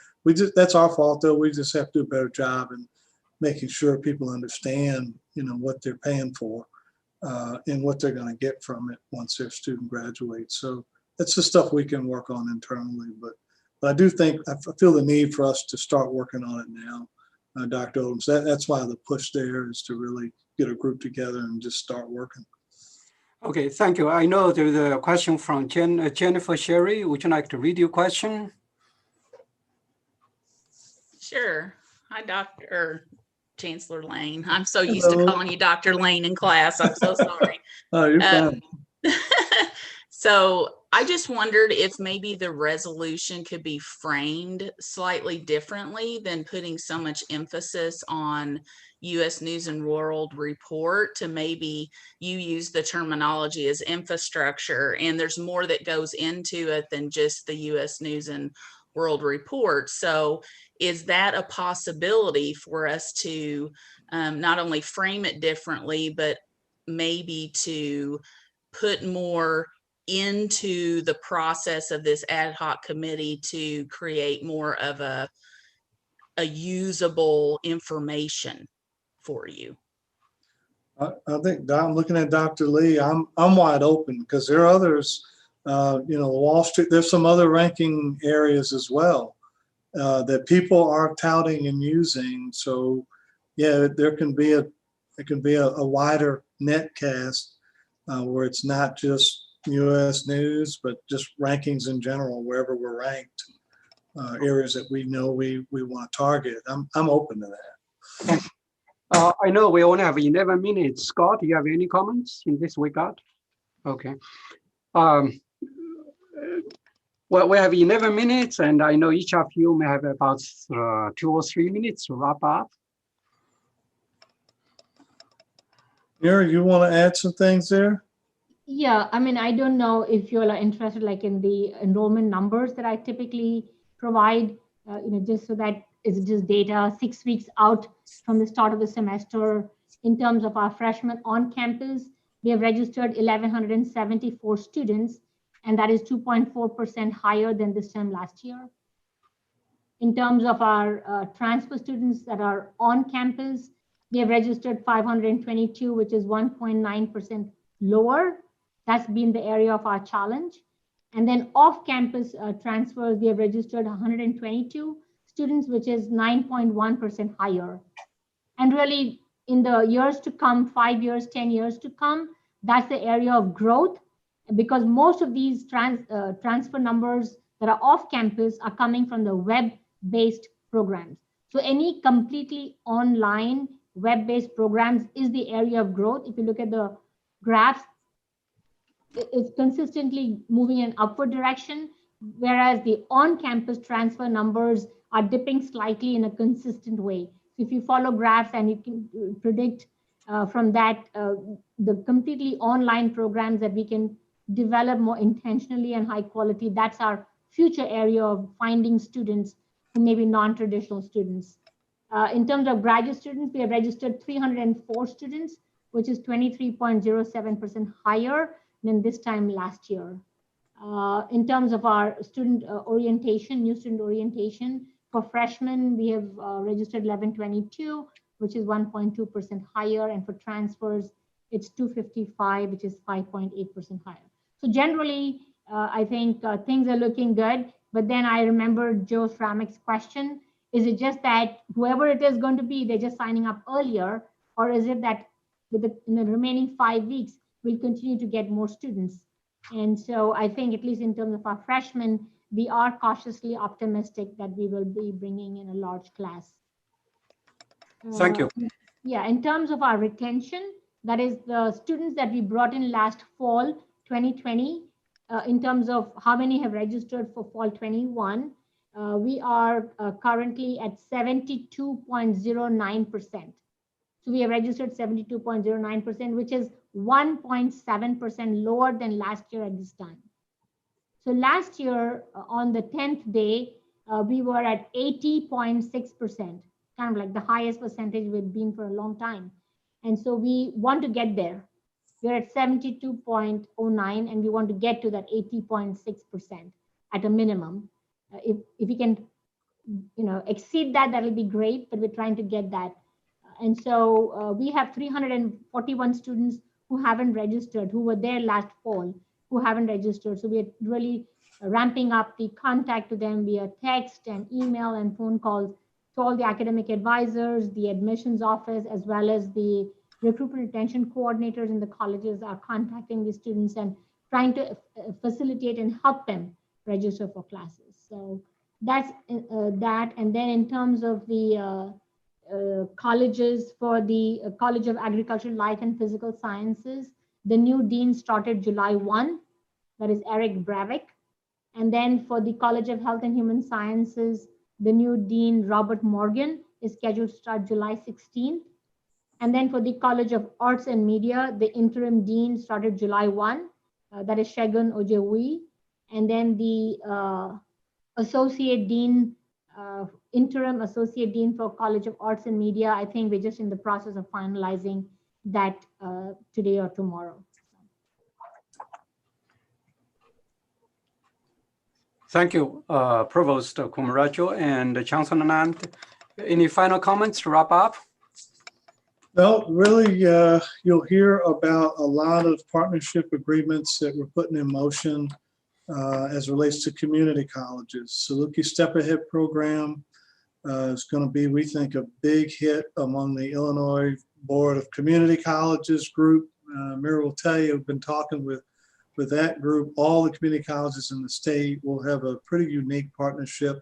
that's our fault though. We just have to do a better job in making sure people understand, what they're paying for and what they're going to get from it once their student graduates. So that's the stuff we can work on internally, but I do think, I feel the need for us to start working on it now, Dr. Odoms. That's why the push there is to really get a group together and just start working. Okay, thank you. I know there's a question from Jennifer Sherry. Would you like to read your question? Sure. Hi, Dr. Chancellor Lane. I'm so used to calling you Dr. Lane in class. I'm so sorry. Oh, you're fine. So I just wondered if maybe the resolution could be framed slightly differently than putting so much emphasis on U.S. News and World Report, to maybe you use the terminology as infrastructure, and there's more that goes into it than just the U.S. News and World Report. So is that a possibility for us to not only frame it differently, but maybe to put more into the process of this ad hoc committee to create more of a usable information for you? I think I'm looking at Dr. Lee. I'm wide open because there are others. Wall Street. There's some other ranking areas as well that people are touting and using. So, yeah, there can be a wider net cast where it's not just U.S. News, but just rankings in general, wherever we're ranked, areas that we know we want to target. I'm open to that. I know we only have 11 minutes. Scott, do you have any comments in this regard? Okay. Well, we have 11 minutes, and I know each of you may have about 2 or 3 minutes to wrap up. Mary, you want to add some things there? Yeah, I mean, I don't know if you're interested like in the enrollment numbers that I typically provide, just so that it's just data 6 weeks out from the start of the semester. In terms of our freshmen on campus, we have registered 1,174 students, and that is 2.4% higher than this time last year. In terms of our transfer students that are on campus, we have registered 522, which is 1.9% lower. That's been the area of our challenge. And then off-campus transfers, we have registered 122 students, which is 9.1% higher. And really, in the years to come, 5 years, 10 years to come, that's the area of growth, because most of these transfer numbers that are off-campus are coming from the web-based programs. So any completely online web-based programs is the area of growth. If you look at the graphs, it's consistently moving in an upward direction, whereas the on-campus transfer numbers are dipping slightly in a consistent way. So if you follow graphs and you can predict from that, the completely online programs that we can develop more intentionally and high quality, that's our future area of finding students who may be non-traditional students. In terms of graduate students, we have registered 304 students, which is 23.07% higher than this time last year. In terms of our student orientation, new student orientation, for freshmen, we have registered 1122, which is 1.2% higher. And for transfers, it's 255, which is 5.8% higher. So generally, I think things are looking good. But then I remember Joe Framek's question. Is it just that whoever it is going to be, they're just signing up earlier? Or is it that in the remaining 5 weeks, we'll continue to get more students? And so I think, at least in terms of our freshmen, we are cautiously optimistic that we will be bringing in a large class. Thank you. Yeah, in terms of our retention, that is the students that we brought in last fall 2020, in terms of how many have registered for fall 21, we are currently at 72.09%. So we have registered 72.09%, which is 1.7% lower than last year at this time. So last year on the 10th day, we were at 80.6%, kind of like the highest percentage we've been for a long time. And so we want to get there. We're at 72.09 and we want to get to that 80.6% at a minimum. If we can, exceed that, that'll be great, but we're trying to get that. And so we have 341 students who haven't registered, who were there last fall, who haven't registered. So we're really ramping up the contact to them via text and email and phone calls to all the academic advisors, the admissions office, as well as the recruitment retention coordinators in the colleges are contacting the students and trying to facilitate and help them register for classes. So that's that. And then in terms of the colleges, for the College of Agricultural, Life and Physical Sciences, the new dean started July 1, that is Eric Bravik. And then for the College of Health and Human Sciences, the new dean, Robert Morgan, is scheduled to start July 16th. And then for the College of Arts and Media, the interim dean started July 1, that is Shegun Ojewui. And then the associate dean, interim associate dean for College of Arts and Media, I think we're just in the process of finalizing that today or tomorrow. Thank you, Provost Kumarajo and Chancellor Anand. Any final comments to wrap up? Well, really, you'll hear about a lot of partnership agreements that we're putting in motion as relates to community colleges. Saluki Step Ahead program is going to be, we think, a big hit among the Illinois Board of Community Colleges group. Mira will tell you, we've been talking with that group. All the community colleges in the state will have a pretty unique partnership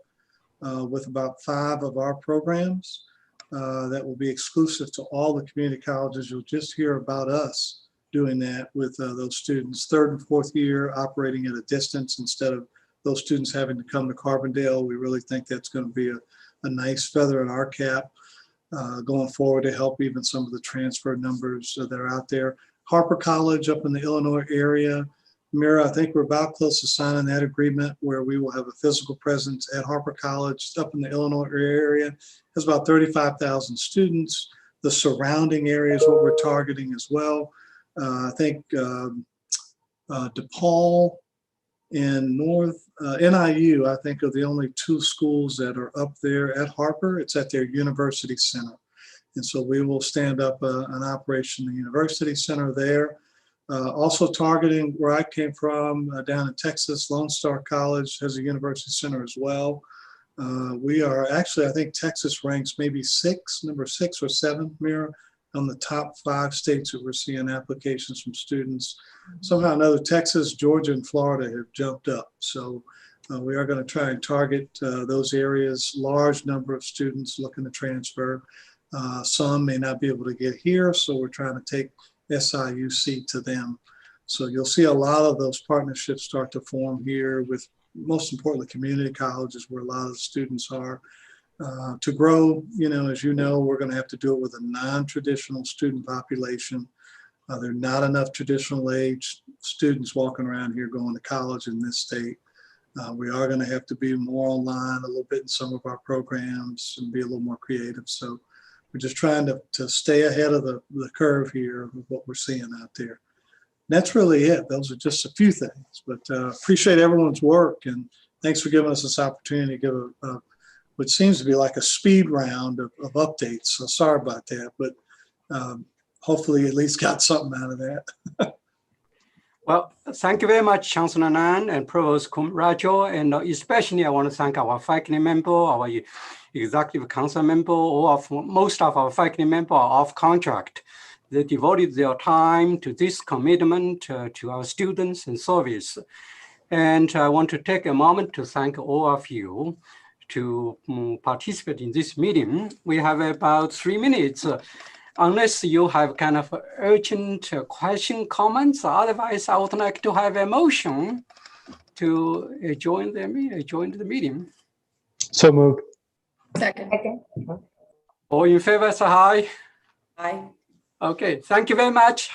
with about 5 of our programs. that will be exclusive to all the community colleges. You'll just hear about us doing that with those students, 3rd and 4th year operating at a distance instead of those students having to come to Carbondale. We really think that's going to be a nice feather in our cap going forward to help even some of the transfer numbers that are out there. Harper College up in the Illinois area. Mira, I think we're about close to signing that agreement where we will have a physical presence at Harper College up in the Illinois area. It has about 35,000 students. The surrounding area is what we're targeting as well. I think DePaul and NIU, I think, are the only 2 schools that are up there at Harper. It's at their University Center. And so we will stand up an operation in the University Center there. Also targeting where I came from down in Texas, Lone Star College has a University Center as well. We are actually, I think Texas ranks maybe number 6 or 7, Mira, on the top 5 states that we're seeing applications from students. Somehow or another, Texas, Georgia, and Florida have jumped up. So we are going to try and target those areas, large number of students looking to transfer. Some may not be able to get here, so we're trying to take SIUC to them. So you'll see a lot of those partnerships start to form here with, most importantly, community colleges where a lot of the students are. To grow, as you know, we're going to have to do it with a non-traditional student population. There are not enough traditional age students walking around here going to college in this state. We are going to have to be more online a little bit in some of our programs and be a little more creative. So we're just trying to stay ahead of the curve here with what we're seeing out there. That's really it. Those are just a few things, but appreciate everyone's work, and thanks for giving us this opportunity to give what seems to be like a speed round of updates. So sorry about that, but hopefully at least got something out of that. Well, thank you very much, Chancellor Nan and Provost Rajo, and especially I want to thank our faculty member, our executive council member, most of our faculty members are off contract. They devoted their time to this commitment to our students and service. And I want to take a moment to thank all of you to participate in this meeting. We have about 3 minutes. Unless you have kind of urgent question, comments, otherwise I would like to have a motion to join the meeting. So moved. Second. All in favor, say aye. Aye. Okay, thank you very much.